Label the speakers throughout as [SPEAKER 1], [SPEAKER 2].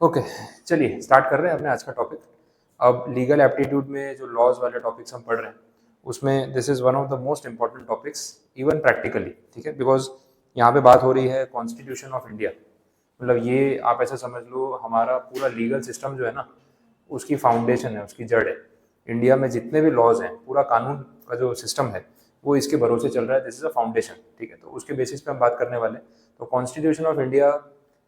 [SPEAKER 1] Okay, चलिए start कर रहे हैं अपने आज का टॉपिक। अब लीगल एप्टीट्यूड में जो लॉज वाले टॉपिक्स हम पढ़ रहे हैं उसमें this is one of the most important topics even practically, ठीक है, बिकॉज यहाँ पे बात हो रही है कॉन्स्टिट्यूशन ऑफ इंडिया। मतलब ये आप ऐसा समझ लो, हमारा पूरा लीगल सिस्टम जो है ना, उसकी फाउंडेशन है, उसकी जड़ है। इंडिया में जितने भी लॉज हैं, पूरा कानून का जो सिस्टम है वो इसके भरोसे चल रहा है। दिस इज अ फाउंडेशन, ठीक है। तो उसके बेसिस पे हम बात करने वाले हैं। तो कॉन्स्टिट्यूशन ऑफ इंडिया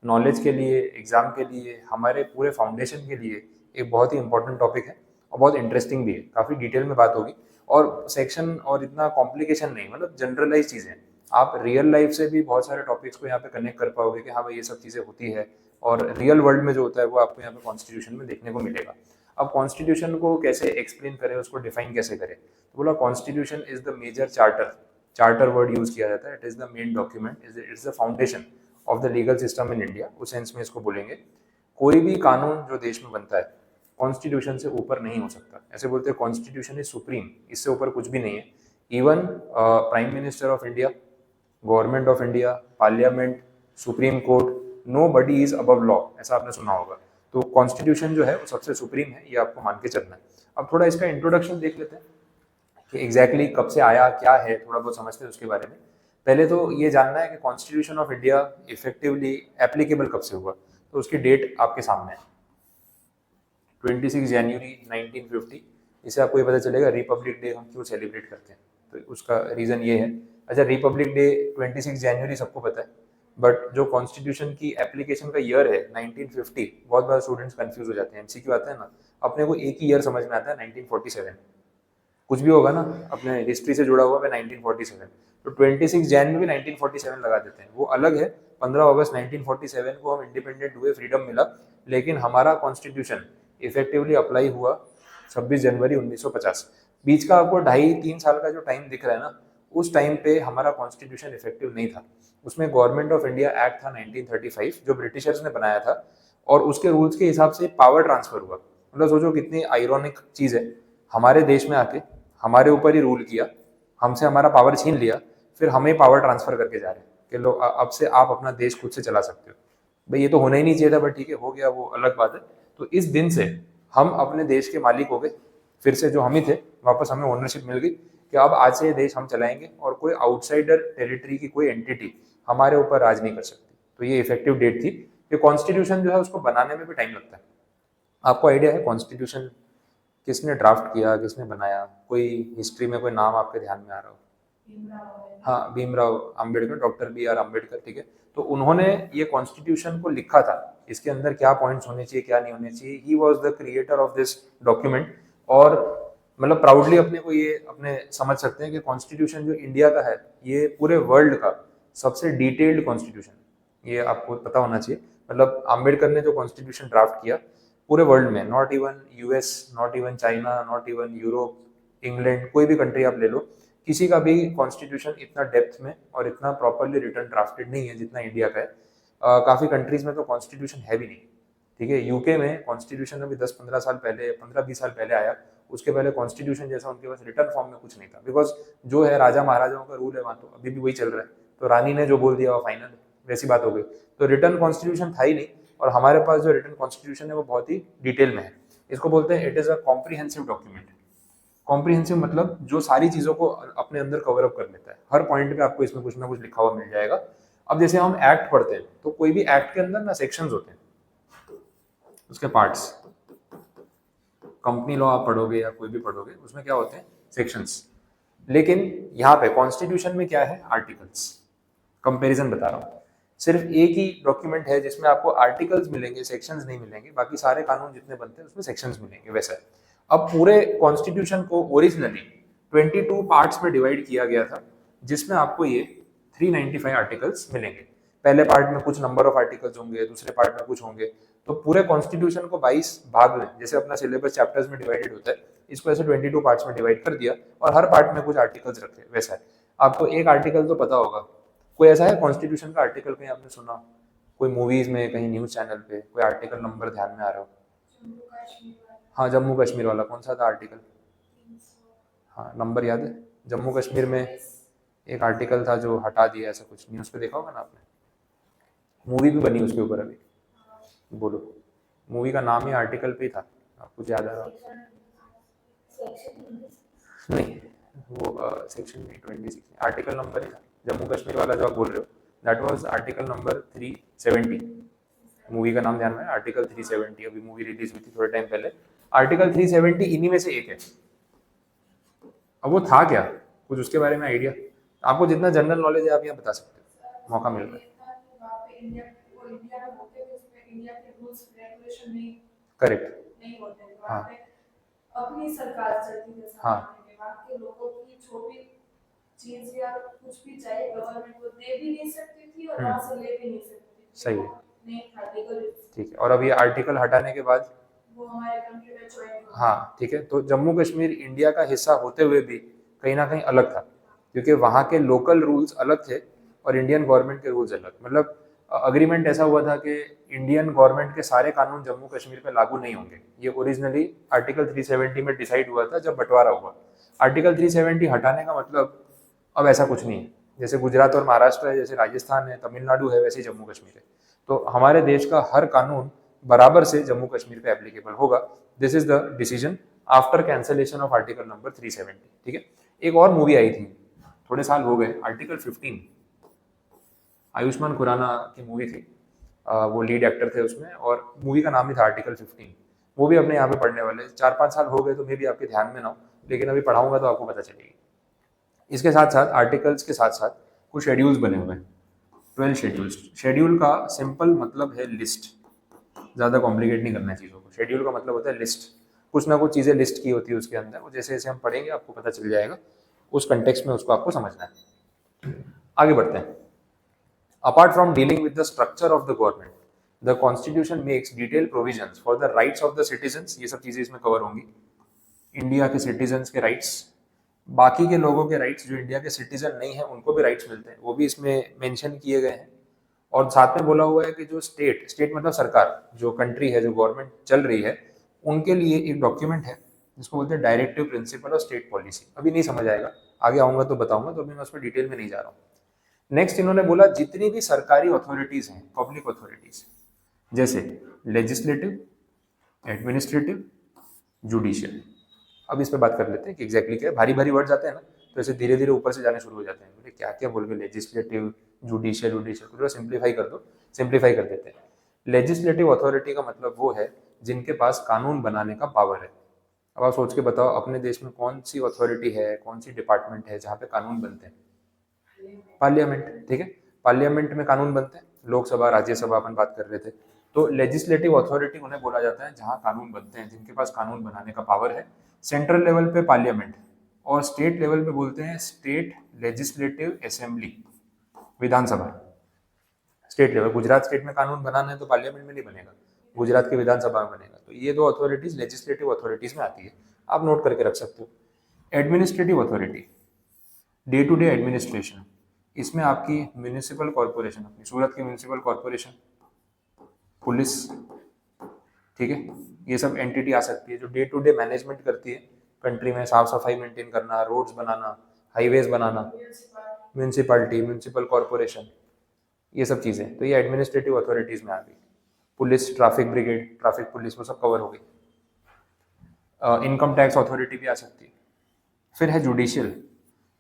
[SPEAKER 1] नॉलेज के लिए, एग्जाम के लिए, हमारे पूरे फाउंडेशन के लिए एक बहुत ही इंपॉर्टेंट टॉपिक है और बहुत इंटरेस्टिंग भी है। काफ़ी डिटेल में बात होगी और सेक्शन और इतना कॉम्प्लिकेशन नहीं, मतलब जनरलाइज चीज़ें। आप रियल लाइफ से भी बहुत सारे टॉपिक्स को यहाँ पे कनेक्ट कर पाओगे कि हाँ भाई ये सब चीज़ें होती है, और रियल वर्ल्ड में जो होता है वो आपको यहाँ पे कॉन्स्टिट्यूशन में देखने को मिलेगा। अब कॉन्स्टिट्यूशन को कैसे एक्सप्लेन करें, उसको डिफाइन कैसे करें, तो बोला constitution is the major charter. Charter word use किया जाता है। It is the main document, it's the foundation of the legal system in India. उस सेंस में इसको बोलेंगे। कोई भी कानून जो देश में बनता है कॉन्स्टिट्यूशन से ऊपर नहीं हो सकता। ऐसे बोलते हैं कॉन्स्टिट्यूशन इज सुप्रीम, इससे ऊपर कुछ भी नहीं है। Even prime minister of India, government of India, parliament, supreme court, nobody is above law, ऐसा आपने सुना होगा। तो कॉन्स्टिट्यूशन जो है वो सबसे सुप्रीम है, ये आपको मान के चलना है। अब थोड़ा इसका इंट्रोडक्शन देख लेते हैं कि एग्जैक्टली कब से आया, क्या है, थोड़ा बहुत समझते हैं उसके बारे में। पहले तो ये जानना है कि constitution of India effectively applicable कब से हुआ। तो उसकी डेट आपके सामने है, 26 जनवरी 1950। इससे आपको ये पता चलेगा रिपब्लिक डे हम क्यों सेलिब्रेट करते हैं। तो उसका रीज़न ये है। अच्छा, रिपब्लिक डे 26 जनवरी सबको पता है, बट जो कॉन्स्टिट्यूशन की एप्लीकेशन का ईयर है 1950, बहुत बार स्टूडेंट्स कंफ्यूज हो जाते हैं। एमसीक्यू आता है ना, अपने को एक ही ईयर समझ में आता है, 1947। कुछ भी होगा ना अपने हिस्ट्री से जुड़ा हुआ है 1947, तो 26 जनवरी 1947 लगा देते हैं, वो अलग है। 15 अगस्त 1947 को हम इंडिपेंडेंट हुए, फ्रीडम मिला। लेकिन हमारा कॉन्स्टिट्यूशन इफेक्टिवली अप्लाई हुआ 26 जनवरी 1950। बीच का आपको 2.5-3 साल का जो टाइम दिख रहा है ना, उस टाइम पे हमारा कॉन्स्टिट्यूशन इफेक्टिव नहीं था। उसमें गवर्नमेंट ऑफ इंडिया एक्ट था 1935, जो ब्रिटिशर्स ने बनाया था, और उसके रूल्स के हिसाब से पावर ट्रांसफर हुआ। मतलब सोचो कितनी आयरॉनिक चीज है, हमारे देश में आके हमारे ऊपर ही रूल किया, हमसे हमारा पावर छीन लिया, फिर हमें पावर ट्रांसफर करके जा रहे हैं कि लो अब से आप अपना देश खुद से चला सकते हो। भाई ये तो होना ही नहीं चाहिए था, बट ठीक है, हो गया, वो अलग बात है। तो इस दिन से हम अपने देश के मालिक हो गए। फिर से जो हम ही थे, वापस हमें ओनरशिप मिल गई कि अब आज से ये देश हम चलाएंगे और कोई आउटसाइडर टेरिटरी की कोई एंटिटी हमारे ऊपर राज नहीं कर सकती। तो ये इफेक्टिव डेट थी। कि कॉन्स्टिट्यूशन जो है उसको बनाने में भी टाइम लगता है। आपको आइडिया है कॉन्स्टिट्यूशन किसने ड्राफ्ट किया, किसने बनाया? कोई हिस्ट्री में कोई नाम आपके ध्यान में आ रहा हो? हाँ, Bhimrao Ambedkar, doctor B R Ambedkar, ठीक है। तो उन्होंने ये कॉन्स्टिट्यूशन को लिखा था, इसके अंदर क्या पॉइंट्स होने चाहिए, क्या नहीं होने चाहिए। He was the creator of this document. और मतलब प्राउडली अपने को ये अपने समझ सकते हैं कि कॉन्स्टिट्यूशन जो इंडिया का है, ये पूरे वर्ल्ड का सबसे डिटेल्ड कॉन्स्टिट्यूशन, ये आपको पता होना चाहिए। मतलब अम्बेडकर ने जो कॉन्स्टिट्यूशन ड्राफ्ट किया पूरे वर्ल्ड में, not even US, not even China, not even Europe, England, कोई भी कंट्री आप ले लो, किसी का भी कॉन्स्टिट्यूशन इतना डेप्थ में और इतना प्रॉपरली रिटर्न ड्राफ्टेड नहीं है जितना इंडिया का है। काफ़ी कंट्रीज में तो कॉन्स्टिट्यूशन है भी नहीं, ठीक है। यूके में कॉन्स्टिट्यूशन अभी 10-15 साल पहले, 15-20 साल पहले आया। उसके पहले कॉन्स्टिट्यूशन जैसा उनके पास रिटर्न फॉर्म में कुछ नहीं था, बिकॉज जो है राजा महाराजाओं का रूल है वहाँ, तो अभी भी वही चल रहा है। तो रानी ने जो बोल दिया वो फाइनल, वैसी बात हो गई। तो रिटर्न कॉन्स्टिट्यूशन था ही नहीं, और हमारे पास जो रिटर्न कॉन्स्टिट्यूशन है वो बहुत ही डिटेल में है। इसको बोलते हैं it is a comprehensive document. Comprehensive मतलब जो सारी चीजों को अपने अंदर कवर अप कर लेता है। हर पॉइंट पे आपको इसमें कुछ ना कुछ लिखा हुआ मिल जाएगा। अब जैसे हम एक्ट पढ़ते हैं, तो कोई भी एक्ट के अंदर ना सेक्शंस होते हैं, उसके पार्ट्स। कंपनी लॉ आप पढ़ोगे या कोई भी पढ़ोगे, उसमें क्या होते हैं? सेक्शंस। लेकिन यहाँ पे कॉन्स्टिट्यूशन में क्या है? आर्टिकल्स। कंपैरिजन बता रहा हूँ। सिर्फ एक ही डॉक्यूमेंट है जिसमें आपको आर्टिकल्स मिलेंगे, सेक्शंस नहीं मिलेंगे। बाकी सारे कानून जितने बनते हैं उसमें सेक्शंस मिलेंगे, वैसा है। अब पूरे कॉन्स्टिट्यूशन को ओरिजिनली 22 पार्ट्स में डिवाइड किया गया था, जिसमें आपको ये 395 आर्टिकल्स मिलेंगे। पहले पार्ट में कुछ नंबर ऑफ आर्टिकल्स होंगे, दूसरे पार्ट में कुछ होंगे। तो पूरे कॉन्स्टिट्यूशन को 22 भाग में, जैसे अपना सिलेबस चैप्टर्स में डिवाइडेड होता है, इसको ऐसे 22 पार्ट्स में डिवाइड कर दिया, और हर पार्ट में कुछ आर्टिकल्स रखे, वैसा है। आपको एक आर्टिकल तो पता होगा। कोई ऐसा है कॉन्स्टिट्यूशन का आर्टिकल कहीं आपने सुना? कोई मूवीज में, कहीं न्यूज चैनल पे कोई आर्टिकल नंबर ध्यान में आ रहा हो? हाँ, जम्मू कश्मीर वाला कौन सा था आर्टिकल? हाँ, नंबर याद है? जम्मू कश्मीर में एक आर्टिकल था जो हटा दिया, ऐसा कुछ न्यूज़ पे देखा होगा ना आपने। मूवी भी बनी उसके ऊपर अभी। बोलो। मूवी का नाम ही आर्टिकल पे ही था, आप कुछ याद आ रहा हो? नहीं, वो सेक्शन 26 आर्टिकल नंबर ही था, जम्मू कश्मीर वाला जो आप बोल रहे हो that was article number 370। Movie का नाम ध्यान में है, आर्टिकल 370, अभी मूवी रिलीज हुई थी थोड़े टाइम पहले। आर्टिकल 370 इन्हीं में से एक है। अब वो था क्या, कुछ उसके बारे में आइडिया? आपको जितना जनरल नॉलेज है आप यहाँ बता सकते हो, मौका मिल रहा है। करेक्ट। हाँ
[SPEAKER 2] अपनी सरकार चलती है
[SPEAKER 1] हाँ
[SPEAKER 2] वहाँ के लोगों की जो भी चीज या कुछ भी चाहिए गवर्नमेंट को दे भी नहीं सकती थी और वहाँ से ले भी नहीं सकती थी।
[SPEAKER 1] सही है,
[SPEAKER 2] नहीं था लीगल।
[SPEAKER 1] ठीक है। और अब ये आर्टिकल हटाने के बाद
[SPEAKER 2] वो हमारे कंट्री में ज्वाइन हुआ।
[SPEAKER 1] हाँ ठीक है, तो जम्मू कश्मीर इंडिया का हिस्सा होते हुए भी कहीं ना कहीं अलग था, क्योंकि वहाँ के लोकल रूल्स अलग थे और इंडियन गवर्नमेंट के रूल्स अलग। मतलब अग्रीमेंट ऐसा हुआ था कि इंडियन गवर्नमेंट के सारे कानून जम्मू कश्मीर पे लागू नहीं होंगे। ये ओरिजिनली आर्टिकल 370 में डिसाइड हुआ था जब बंटवारा हुआ। आर्टिकल 370 हटाने का मतलब अब ऐसा कुछ नहीं है, जैसे गुजरात और महाराष्ट्र है, जैसे राजस्थान है, तमिलनाडु है, वैसे ही जम्मू कश्मीर है। तो हमारे देश का हर कानून बराबर से जम्मू कश्मीर पे एप्लीकेबल होगा। This is the decision after cancellation of article number 370। ठीक है, एक और मूवी आई थी, थोड़े साल हो गए, आर्टिकल 15, आयुष्मान खुराना की मूवी थी। वो लीड एक्टर थे उसमें और मूवी का नाम भी था आर्टिकल 15। वो भी अपने यहाँ पे पढ़ने वाले 4-5 साल हो गए, तो मे भी आपके ध्यान में ना हो, लेकिन अभी पढ़ाऊंगा तो आपको पता चलेगी। इसके साथ साथ आर्टिकल्स के साथ साथ कुछ शेड्यूल्स बने हुए हैं, 12 शेड्यूल्स। शेड्यूल का सिंपल मतलब है लिस्ट, ज़्यादा कॉम्प्लिकेट नहीं करना है चीज़ों को। शेड्यूल का मतलब होता है लिस्ट, कुछ ना कुछ चीज़ें लिस्ट की होती है उसके अंदर, वो जैसे जैसे हम पढ़ेंगे आपको पता चल जाएगा, उस कंटेक्स्ट में उसको आपको समझना है। आगे बढ़ते हैं। Apart from dealing with the structure of the government, the constitution makes detail provisions for the rights of the citizens. ये सब चीज़ें इसमें कवर होंगी, इंडिया के सिटीजन्स के राइट्स, बाकी के लोगों के राइट्स जो इंडिया के सिटीजन नहीं है उनको भी राइट्स मिलते हैं, वो भी इसमें मेंशन किए गए हैं। और साथ में बोला हुआ है कि जो स्टेट, स्टेट मतलब सरकार, जो कंट्री है, जो गवर्नमेंट चल रही है, उनके लिए एक डॉक्यूमेंट है जिसको बोलते हैं डायरेक्टिव प्रिंसिपल और स्टेट पॉलिसी। अभी नहीं समझ आएगा, आगे आऊंगा तो बताऊंगा, तो अभी मैं उस पर डिटेल में नहीं जा रहा हूँ। नेक्स्ट इन्होंने बोला जितनी भी सरकारी अथॉरिटीज हैं, पब्लिक अथॉरिटीज, जैसे लेजिस्लेटिव, एडमिनिस्ट्रेटिव, जुडिशियल। अब इस पे बात कर लेते हैं कि एग्जैक्टली क्या है। भारी भारी वर्ड जाते हैं ना, तो ऐसे धीरे धीरे ऊपर से जाने शुरू हो जाते हैं, बोले क्या क्या बोल गए, लेजिस्लेटिव, जुडिशियल, जुडिशियल, थोड़ा सिंप्लीफाई कर दो, सिंप्लीफाई कर देते हैं। लेजिस्लेटिव अथॉरिटी का मतलब वो है जिनके पास कानून बनाने का पावर है। अब आप सोच के बताओ अपने देश में कौन सी अथॉरिटी है, कौन सी डिपार्टमेंट है जहाँ पे कानून बनते हैं? पार्लियामेंट। ठीक है, पार्लियामेंट में कानून बनते हैं, लोकसभा, राज्यसभा अपन बात कर रहे थे। तो लेजिस्लेटिव अथॉरिटी उन्हें बोला जाता है जहाँ कानून बनते हैं, जिनके पास कानून बनाने का पावर है। सेंट्रल लेवल पे पार्लियामेंट, और स्टेट लेवल पे बोलते हैं स्टेट लेजिस्लेटिव असेंबली, विधानसभा। स्टेट लेवल, गुजरात स्टेट में कानून बनाना है तो पार्लियामेंट में नहीं बनेगा, गुजरात की विधानसभा में बनेगा। तो ये दो अथॉरिटीज लेजिस्लेटिव अथॉरिटीज में आती है, आप नोट करके रख सकते हो। Administrative authority, day to day administration, इसमें आपकी म्यूनिसिपल कॉरपोरेशन, अपनी सूरत की म्यूनिसिपल कॉरपोरेशन, पुलिस, ठीक है, ये सब एंटिटी आ सकती है जो डे टू डे मैनेजमेंट करती है कंट्री में, साफ सफाई मेंटेन करना, रोड्स बनाना, हाईवेज बनाना, म्यूनिसिपैलिटी, म्यूनिसिपल कॉरपोरेशन, ये सब चीज़ें। तो ये एडमिनिस्ट्रेटिव अथॉरिटीज़ में आ गई। Police, traffic brigade, traffic police, वो सब कवर हो गई। इनकम टैक्स अथॉरिटी भी आ सकती है। फिर है जुडिशियल।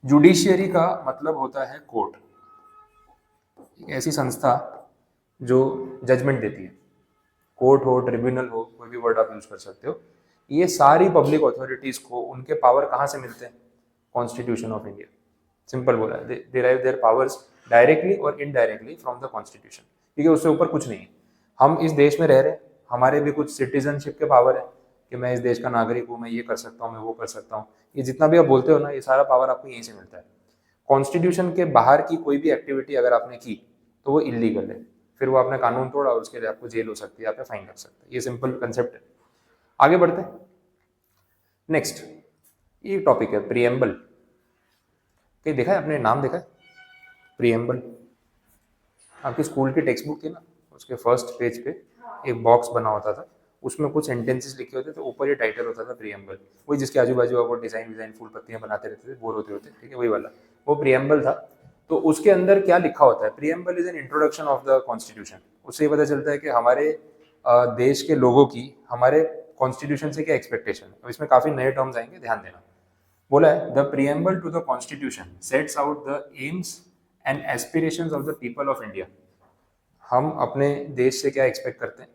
[SPEAKER 1] जुडिशियरी का मतलब होता है कोर्ट, एक ऐसी संस्था जो जजमेंट देती है। कोर्ट हो, ट्रिब्यूनल हो, कोई भी वर्ड आप यूज कर सकते हो। ये सारी पब्लिक अथॉरिटीज को उनके पावर कहाँ से मिलते हैं? Constitution of India. सिंपल बोला, दे डिराइव देयर पावर्स डायरेक्टली और इनडायरेक्टली फ्रॉम द कॉन्स्टिट्यूशन, क्योंकि उससे ऊपर कुछ नहीं है। हम इस देश में रह रहे हैं, हमारे भी कुछ सिटीजनशिप के पावर है कि मैं इस देश का नागरिक हूँ, मैं ये कर सकता हूँ, मैं वो कर सकता हूँ। ये जितना भी आप बोलते हो ना, ये सारा पावर आपको यहीं से मिलता है। कॉन्स्टिट्यूशन के बाहर की कोई भी एक्टिविटी अगर आपने की तो वो इलीगल है, फिर वो आपने कानून तोड़ा और उसके लिए आपको जेल हो सकती है, आप फाइन लग सकता है। ये सिंपल कंसेप्ट है। आगे बढ़ते हैं। नेक्स्ट ये टॉपिक है प्रीएम्बल। कहीं देखा है आपने, नाम देखा है प्रीएम्बल? आपकी स्कूल की टेक्स्ट बुक थी ना, उसके फर्स्ट पेज पे एक बॉक्स बना होता था, उसमें कुछ सेंटेंसेस लिखे होते थे, ऊपर ये टाइटल होता था प्रीएम्बल। वही जिसके आजू बाजू आप डिजाइन डिजाइन फूल पत्तियां बनाते रहते थे, बोर होते होते, ठीक है, वही वाला वो प्रीएम्बल था। तो उसके अंदर क्या लिखा होता है? Preamble is an introduction of the constitution. उससे ये पता चलता है कि हमारे देश के लोगों की हमारे कॉन्स्टिट्यूशन से क्या एक्सपेक्टेशन है। अब इसमें काफी नए टर्म्स आएंगे, ध्यान देना। बोला है the preamble to the constitution sets out the aims and aspirations of the people of India. हम अपने देश से क्या एक्सपेक्ट करते हैं,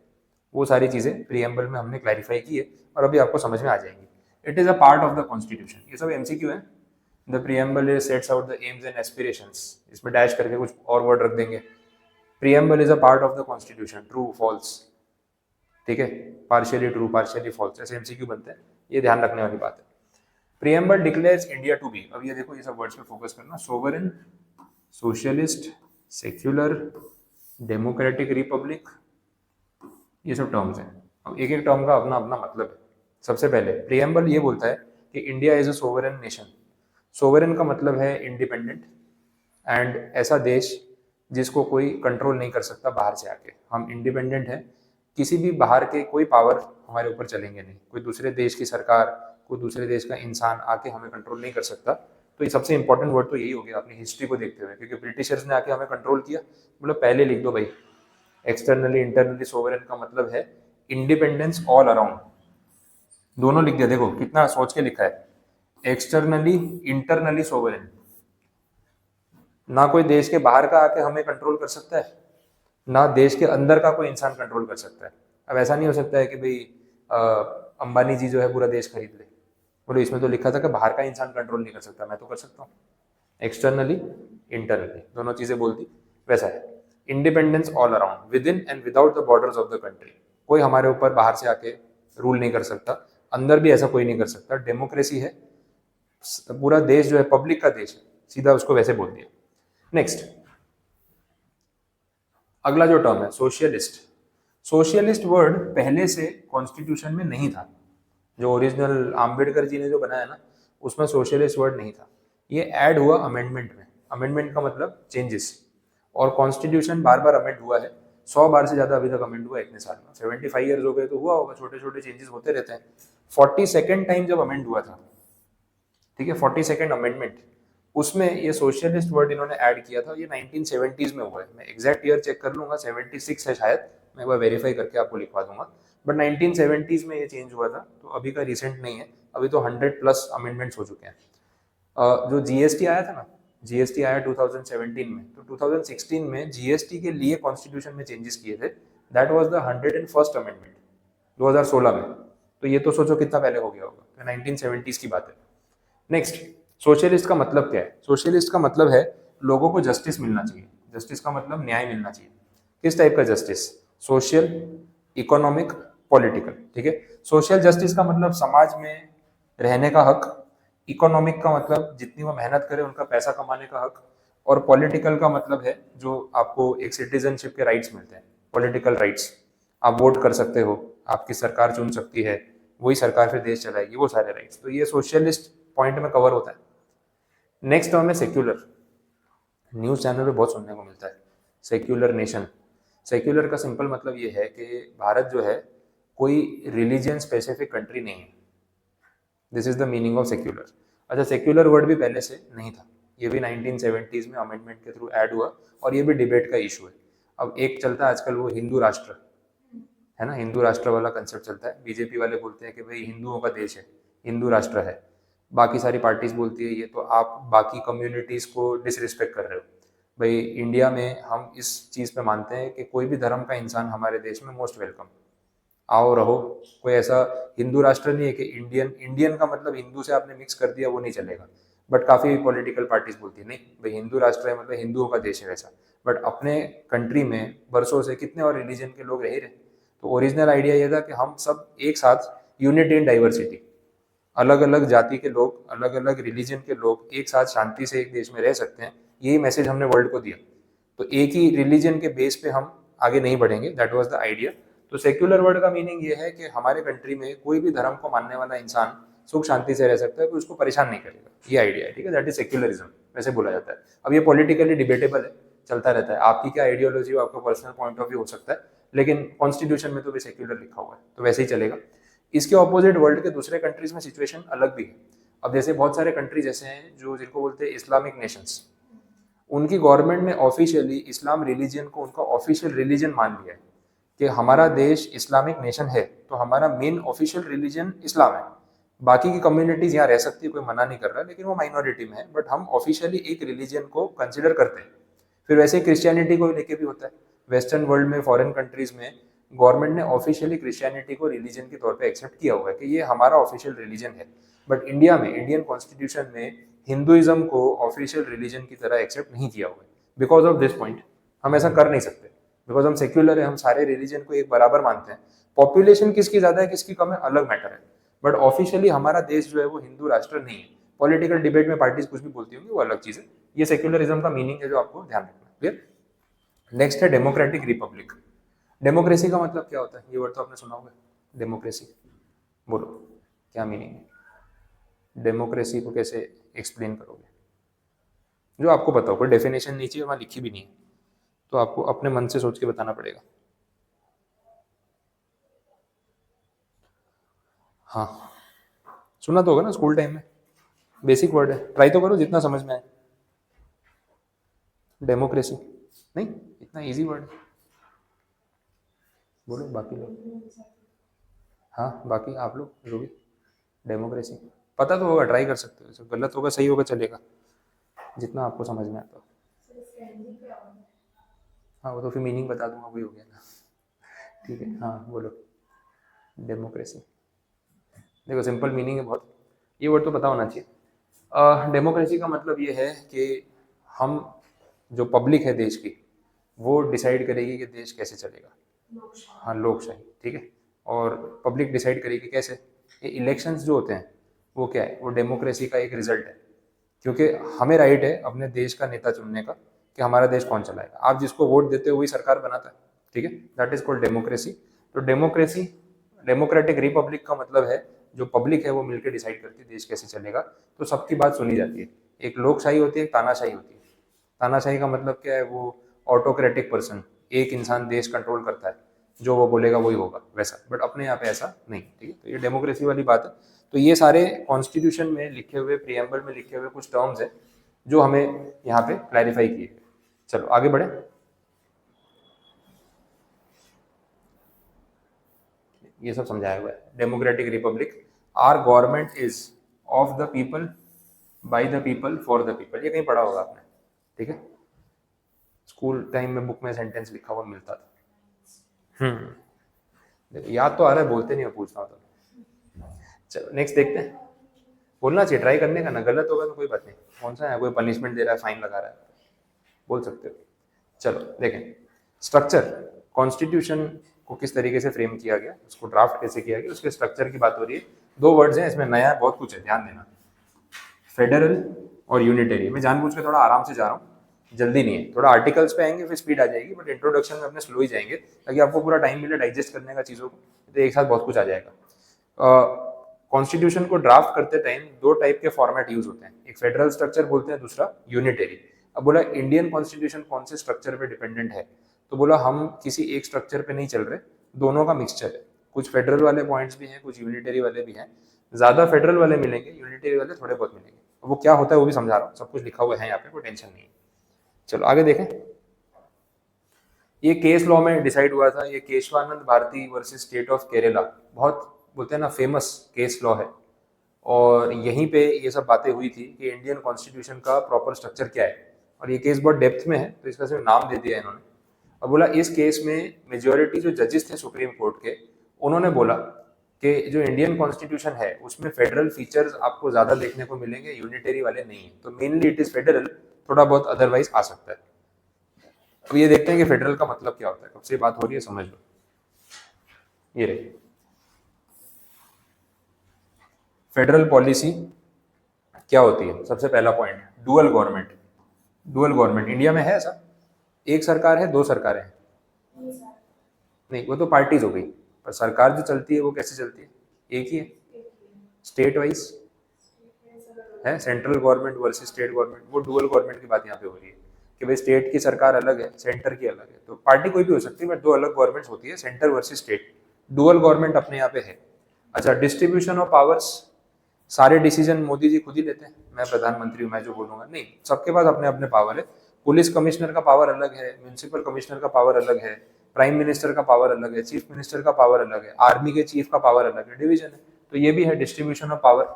[SPEAKER 1] वो सारी चीजें प्रीएम्बल में हमने क्लैरिफाई की है और अभी आपको समझ में आ जाएंगी। It is a part of the constitution. ये सब एमसीक्यू है। The preamble sets out the aims and aspirations, इसमें डैश करके कुछ और वर्ड रख देंगे। Preamble is a part of the constitution, true false, ठीक है, पार्शियली ट्रू पार्शियली फॉल्स, ऐसे एमसीक्यू बनते हैं, ये ध्यान रखने वाली बात है। Preamble declares India to be, अब ये देखो ये सब वर्ड्स पे फोकस करना, sovereign, socialist, secular, democratic Republic, ये सब टर्म्स हैं। अब एक एक टर्म का अपना अपना मतलब है। सबसे पहले प्रीएम्बल ये बोलता है कि India is a sovereign nation. Sovereign का मतलब है इंडिपेंडेंट एंड ऐसा देश जिसको कोई कंट्रोल नहीं कर सकता बाहर से आके। हम इंडिपेंडेंट हैं, किसी भी बाहर के कोई पावर हमारे ऊपर चलेंगे नहीं, कोई दूसरे देश की सरकार, कोई दूसरे देश का इंसान आके हमें कंट्रोल नहीं कर सकता। तो ये सबसे इंपॉर्टेंट वर्ड तो यही हो गया अपनी हिस्ट्री को देखते हुए, क्योंकि ब्रिटिशर्स ने आके हमें कंट्रोल किया। मतलब पहले लिख दो भाई, एक्सटर्नली इंटरनली सोवरेन का मतलब है इंडिपेंडेंस ऑल अराउंड, दोनों लिख दिया। देखो कितना सोच के लिखा है, एक्सटर्नली इंटरनली सोवरेन। ना कोई देश के बाहर का आके हमें कंट्रोल कर सकता है, ना देश के अंदर का कोई इंसान कंट्रोल कर सकता है। अब ऐसा नहीं हो सकता है कि भाई अंबानी जी जो है पूरा देश खरीद ले। बोलो इसमें तो लिखा था कि बाहर का इंसान कंट्रोल नहीं कर सकता, मैं तो कर सकता हूँ। एक्सटर्नली इंटरनली दोनों चीजें बोल दी। वैसा है independence all around, with in and without the borders of the country. कोई हमारे ऊपर बाहर से आके रूल नहीं कर सकता, अंदर भी ऐसा कोई नहीं कर सकता। डेमोक्रेसी है, पूरा देश जो है पब्लिक का देश है, सीधा उसको वैसे बोल दिया। नेक्स्ट अगला जो टर्म है सोशलिस्ट। सोशलिस्ट वर्ड पहले से कॉन्स्टिट्यूशन में नहीं था, जो ओरिजिनल आम्बेडकर जी ने जो बनाया ना उसमें सोशलिस्ट वर्ड नहीं था। ये ऐड हुआ अमेंडमेंट में। अमेंडमेंट का मतलब चेंजेस, और कॉन्स्टिट्यूशन बार बार अमेंड हुआ है, 100 बार से ज्यादा अभी तक अमेंड हुआ है इतने साल में। 75 ईयर्स हो गए तो हुआ होगा, छोटे छोटे चेंजेस होते रहते हैं। 42nd टाइम जब अमेंड हुआ था, ठीक है, 42nd अमेंडमेंट, उसमें ये सोशलिस्ट वर्ड इन्होंने ऐड किया था। ये 1970s में हुआ है, मैं एग्जैक्ट ईयर चेक कर लूंगा, 76 है शायद, मैं एक बार वेरीफाई करके आपको लिखवा दूंगा। बट 1970s में ये चेंज हुआ था, तो अभी का रिसेंट नहीं है। अभी तो 100+ अमेंडमेंट्स हो चुके हैं। जो जीएसटी आया था ना, जीएसटी आया 2017 में, तो 2016 में जीएसटी के लिए कॉन्स्टिट्यूशन में चेंजेस किए थे। That was the 101st amendment 2016 में। तो ये तो सोचो कितना पहले हो गया होगा, तो 1970s की बात है। नेक्स्ट सोशलिस्ट का मतलब क्या है? सोशलिस्ट का मतलब है लोगों को जस्टिस मिलना चाहिए। जस्टिस का मतलब न्याय मिलना चाहिए। किस टाइप का जस्टिस? सोशल, इकोनॉमिक, पॉलिटिकल, ठीक है। सोशल जस्टिस का मतलब समाज में रहने का हक, इकोनॉमिक का मतलब जितनी वो मेहनत करे उनका पैसा कमाने का हक, और पॉलिटिकल का मतलब है जो आपको एक सिटीजनशिप के राइट्स मिलते हैं, पॉलिटिकल राइट्स। आप वोट कर सकते हो, आपकी सरकार चुन सकती है, वही सरकार फिर देश चलाएगी, वो सारे राइट्स। तो ये सोशलिस्ट पॉइंट में कवर होता है। नेक्स्ट टर्म है सेक्युलर। न्यूज चैनल पे बहुत सुनने को मिलता है सेक्युलर नेशन। सेक्युलर का सिंपल मतलब ये है कि भारत जो है कोई रिलीजियन स्पेसिफिक कंट्री नहीं है। This is the meaning of secular. अच्छा, सेक्युलर वर्ड भी पहले से नहीं था, ये भी 1970s में अमेंडमेंट के थ्रू ऐड हुआ, और ये भी डिबेट का इशू है। अब एक चलता है आजकल वो हिंदू राष्ट्र, है ना, हिंदू राष्ट्र वाला कंसेप्ट चलता है। बीजेपी वाले बोलते हैं कि भाई हिंदुओं का देश है, हिंदू राष्ट्र है। बाकी सारी पार्टीज बोलती है ये तो आप बाकी कम्युनिटीज़ को डिसरिस्पेक्ट कर रहे हो। भाई इंडिया में हम इस चीज़ पे मानते हैं कि कोई भी धर्म का इंसान हमारे देश में मोस्ट वेलकम, आओ रहो। कोई ऐसा हिंदू राष्ट्र नहीं है कि इंडियन का मतलब हिंदू से आपने मिक्स कर दिया, वो नहीं चलेगा। बट काफ़ी पॉलिटिकल पार्टीज बोलती है नहीं भाई हिंदू राष्ट्र है मतलब हिंदुओं का देश है वैसा। बट अपने कंट्री में बरसों से कितने और रिलीजन के लोग रह रहे। तो ओरिजिनल आइडिया ये था कि हम सब एक साथ, यूनिटी इन डाइवर्सिटी, अलग अलग जाति के लोग, अलग अलग रिलीजन के लोग एक साथ शांति से एक देश में रह सकते हैं। यही मैसेज हमने वर्ल्ड को दिया। तो एक ही रिलीजन के बेस पे हम आगे नहीं बढ़ेंगे, दैट वाज द आइडिया। तो सेक्युलर वर्ड का मीनिंग ये है कि हमारे कंट्री में कोई भी धर्म को मानने वाला इंसान सुख शांति से रह सकता है, कोई उसको परेशान नहीं करेगा। ये आइडिया है, ठीक है, दैट इज सेक्युलरिज्म, वैसे बोला जाता है। अब ये पॉलिटिकली डिबेटेबल है, चलता रहता है, आपकी क्या आइडियोलॉजी हो, आपका पर्सनल पॉइंट ऑफ व्यू हो सकता है, लेकिन कॉन्स्टिट्यूशन में तो भी सेक्युलर लिखा हुआ है, तो वैसे ही चलेगा। इसके ऑपोजिट वर्ल्ड के दूसरे कंट्रीज में सिचुएशन अलग भी है। अब जैसे बहुत सारे कंट्रीज ऐसे हैं जो जिनको बोलते हैं इस्लामिक नेशंस, उनकी गवर्नमेंट ने ऑफिशियली इस्लाम रिलीजन को उनका ऑफिशियल रिलीजन मान लिया है। कि हमारा देश इस्लामिक नेशन है तो हमारा मेन ऑफिशियल रिलीजन इस्लाम है। बाकी की कम्युनिटीज यहाँ रह सकती है, कोई मना नहीं कर रहा, लेकिन वो माइनॉरिटी में है, बट हम ऑफिशियली एक रिलीजन को कंसिडर करते हैं। फिर वैसे ही क्रिश्चियनिटी को लेके भी होता है। वेस्टर्न वर्ल्ड में, फॉरेन कंट्रीज में गवर्नमेंट ने ऑफिशियली क्रिश्चियनिटी को रिलीजन के तौर पे एक्सेप्ट किया हुआ है कि ये हमारा ऑफिशियल रिलीजन है। बट इंडिया में, इंडियन कॉन्स्टिट्यूशन में हिंदुइज्म को ऑफिशियल रिलीजन की तरह एक्सेप्ट नहीं किया हुआ है। बिकॉज ऑफ दिस पॉइंट हम ऐसा कर नहीं सकते, बिकॉज हम सेक्युलर है, हम सारे रिलीजन को एक बराबर मानते हैं। पॉपुलेशन किसकी ज्यादा है किसकी कम है अलग मैटर है, बट ऑफिशियली हमारा देश जो है वो हिंदू राष्ट्र नहीं है। पॉलिटिकल डिबेट में पार्टीज कुछ भी बोलती होंगी, वो अलग चीज है। ये सेक्युलरिज्म का मीनिंग है जो आपको ध्यान रखना है। क्लियर? नेक्स्ट है डेमोक्रेटिक रिपब्लिक। डेमोक्रेसी का मतलब क्या होता है? ये वर्ड तो आपने सुना होगा, डेमोक्रेसी। बोलो क्या मीनिंग है? डेमोक्रेसी को कैसे एक्सप्लेन करोगे? जो आपको पता हो, कोई डेफिनेशन नीचे वहां लिखी भी नहीं है, तो आपको अपने मन से सोच के बताना पड़ेगा। हाँ, सुना तो होगा ना स्कूल टाइम में, बेसिक वर्ड है, ट्राई तो करो जितना समझ में आए। डेमोक्रेसी नहीं, इतना इजी वर्ड है। बोलो बाकी लोग। हाँ, बाकी आप लोग जो भी, डेमोक्रेसी पता तो होगा, ट्राई कर सकते हो, गलत होगा सही होगा चलेगा, जितना आपको समझ में आता हो। हाँ, वो तो फिर मीनिंग बता दूंगा, वही हो गया ना। ठीक है, हाँ बोलो डेमोक्रेसी। देखो सिंपल मीनिंग है बहुत, ये वर्ड तो पता होना चाहिए। डेमोक्रेसी का मतलब ये है कि हम, जो पब्लिक है देश की, वो डिसाइड करेगी कि देश कैसे चलेगा। हाँ, लोकशाही, ठीक है। और पब्लिक डिसाइड करेगी कैसे? ये इलेक्शंस जो होते हैं वो क्या है? वो डेमोक्रेसी का एक रिजल्ट है, क्योंकि हमें राइट है अपने देश का नेता चुनने का कि हमारा देश कौन चलाएगा। आप जिसको वोट देते हो वही सरकार बनाता है, ठीक है। That is called democracy. तो डेमोक्रेसी, डेमोक्रेटिक रिपब्लिक का मतलब है जो पब्लिक है वो मिलकर डिसाइड करती है देश कैसे चलेगा, तो सबकी बात सुनी जाती है। एक लोकशाही होती है, एक तानाशाही होती है। तानाशाही का मतलब क्या है? वो ऑटोक्रेटिक पर्सन, एक इंसान देश कंट्रोल करता है, जो वो बोलेगा वही होगा वैसा। बट अपने यहाँ पे ऐसा नहीं, ठीक है। तो ये डेमोक्रेसी वाली बात है। तो ये सारे कॉन्स्टिट्यूशन में लिखे हुए, प्रियम्बल में लिखे हुए कुछ टर्म्स है जो हमें यहाँ पे क्लैरिफाई किए गए। चलो आगे बढ़े। ये सब समझाया हुआ है। Democratic republic, our government is of the people, by the people, for the people. ये कहीं पढ़ा होगा आपने, ठीक है। स्कूल टाइम में बुक में सेंटेंस लिखा हुआ मिलता था। याद तो आ रहा है, बोलते नहीं, मैं पूछता हूँ तो। चलो नेक्स्ट देखते हैं। बोलना चाहिए, ट्राई करने का ना, गलत होगा तो कोई बात नहीं। कौन सा है, कोई पनिशमेंट दे रहा है, फाइन लगा रहा है, बोल सकते हो। चलो देखें, स्ट्रक्चर, कॉन्स्टिट्यूशन को किस तरीके से फ्रेम किया गया, उसको ड्राफ्ट कैसे किया गया, उसके स्ट्रक्चर की बात हो रही है। दो वर्ड्स हैं इसमें, नया बहुत कुछ है, ध्यान देना। फेडरल और यूनिटरी। मैं जानबूझ के थोड़ा आराम से जा रहा हूँ, जल्दी नहीं है। थोड़ा आर्टिकल्स पे आएंगे फिर स्पीड आ जाएगी, बट इंट्रोडक्शन में अपने स्लो ही जाएंगे ताकि आपको पूरा टाइम मिले डाइजेस्ट करने का चीज़ों को, तो एक साथ बहुत कुछ आ जाएगा। कॉन्स्टिट्यूशन को ड्राफ्ट करते टाइम दो टाइप के फॉर्मेट यूज होते हैं, एक फेडरल स्ट्रक्चर बोलते हैं, दूसरा यूनिटरी। अब बोला इंडियन कॉन्स्टिट्यूशन कौन से स्ट्रक्चर पे डिपेंडेंट है, तो बोला हम किसी एक स्ट्रक्चर पे नहीं चल रहे, दोनों का मिक्सचर है। कुछ फेडरल वाले पॉइंट्स भी हैं, कुछ यूनिटरी वाले भी हैं। ज्यादा फेडरल वाले मिलेंगे, यूनिटरी वाले थोड़े बहुत मिलेंगे। वो क्या होता है वो भी समझा रहा हूँ, सब कुछ लिखा हुआ है यहाँ पे, कोई टेंशन नहीं है। चलो आगे देखें। ये केस लॉ में डिसाइड हुआ था, ये Kesavananda Bharati versus state of Kerala, बहुत बोलते हैं ना फेमस केस लॉ है। और यहीं पे ये सब बातें हुई थी कि इंडियन कॉन्स्टिट्यूशन का प्रॉपर स्ट्रक्चर क्या है। और ये केस बहुत डेप्थ में है, तो इसका सिर्फ नाम दे दिया है इन्होंने। और बोला इस केस में मेजॉरिटी जो जजेस थे सुप्रीम कोर्ट के, उन्होंने बोला कि जो इंडियन कॉन्स्टिट्यूशन है उसमें फेडरल फीचर्स आपको ज्यादा देखने को मिलेंगे, यूनिटरी वाले नहीं है। तो मेनली इट इज फेडरल, थोड़ा बहुत अदरवाइज आ सकता है। अब ये देखते हैं कि फेडरल का मतलब क्या होता है। कब से बात हो रही है समझ लो। ये रही फेडरल पॉलिसी क्या होती है। सबसे पहला point, dual government. Dual government India में है ऐसा, एक सरकार है, दो सरकारें हैं? नहीं, वो तो पार्टीज हो गई, पर सरकार जो चलती है वो कैसे चलती है? एक ही है, स्टेट वाइज है, central government versus state government. वो डुअल गवर्नमेंट की बात यहाँ पे हो रही है कि भाई स्टेट की सरकार अलग है, सेंटर की अलग है। तो पार्टी कोई भी हो सकती है, बट दो अलग गवर्नमेंट्स होती है, centre versus state. Dual government अपने यहाँ पे है। अच्छा, डिस्ट्रीब्यूशन ऑफ पावर्स, सारे डिसीजन मोदी जी खुद ही लेते हैं, मैं प्रधानमंत्री हूँ मैं जो बोलूंगा, नहीं, सबके पास अपने अपने पावर है। पुलिस कमिश्नर का पावर अलग है, म्यूनिसिपल कमिश्नर का पावर अलग है, प्राइम मिनिस्टर का पावर अलग है, चीफ मिनिस्टर का पावर अलग है, आर्मी के चीफ का पावर अलग है, डिवीजन है। तो ये भी है distribution of power.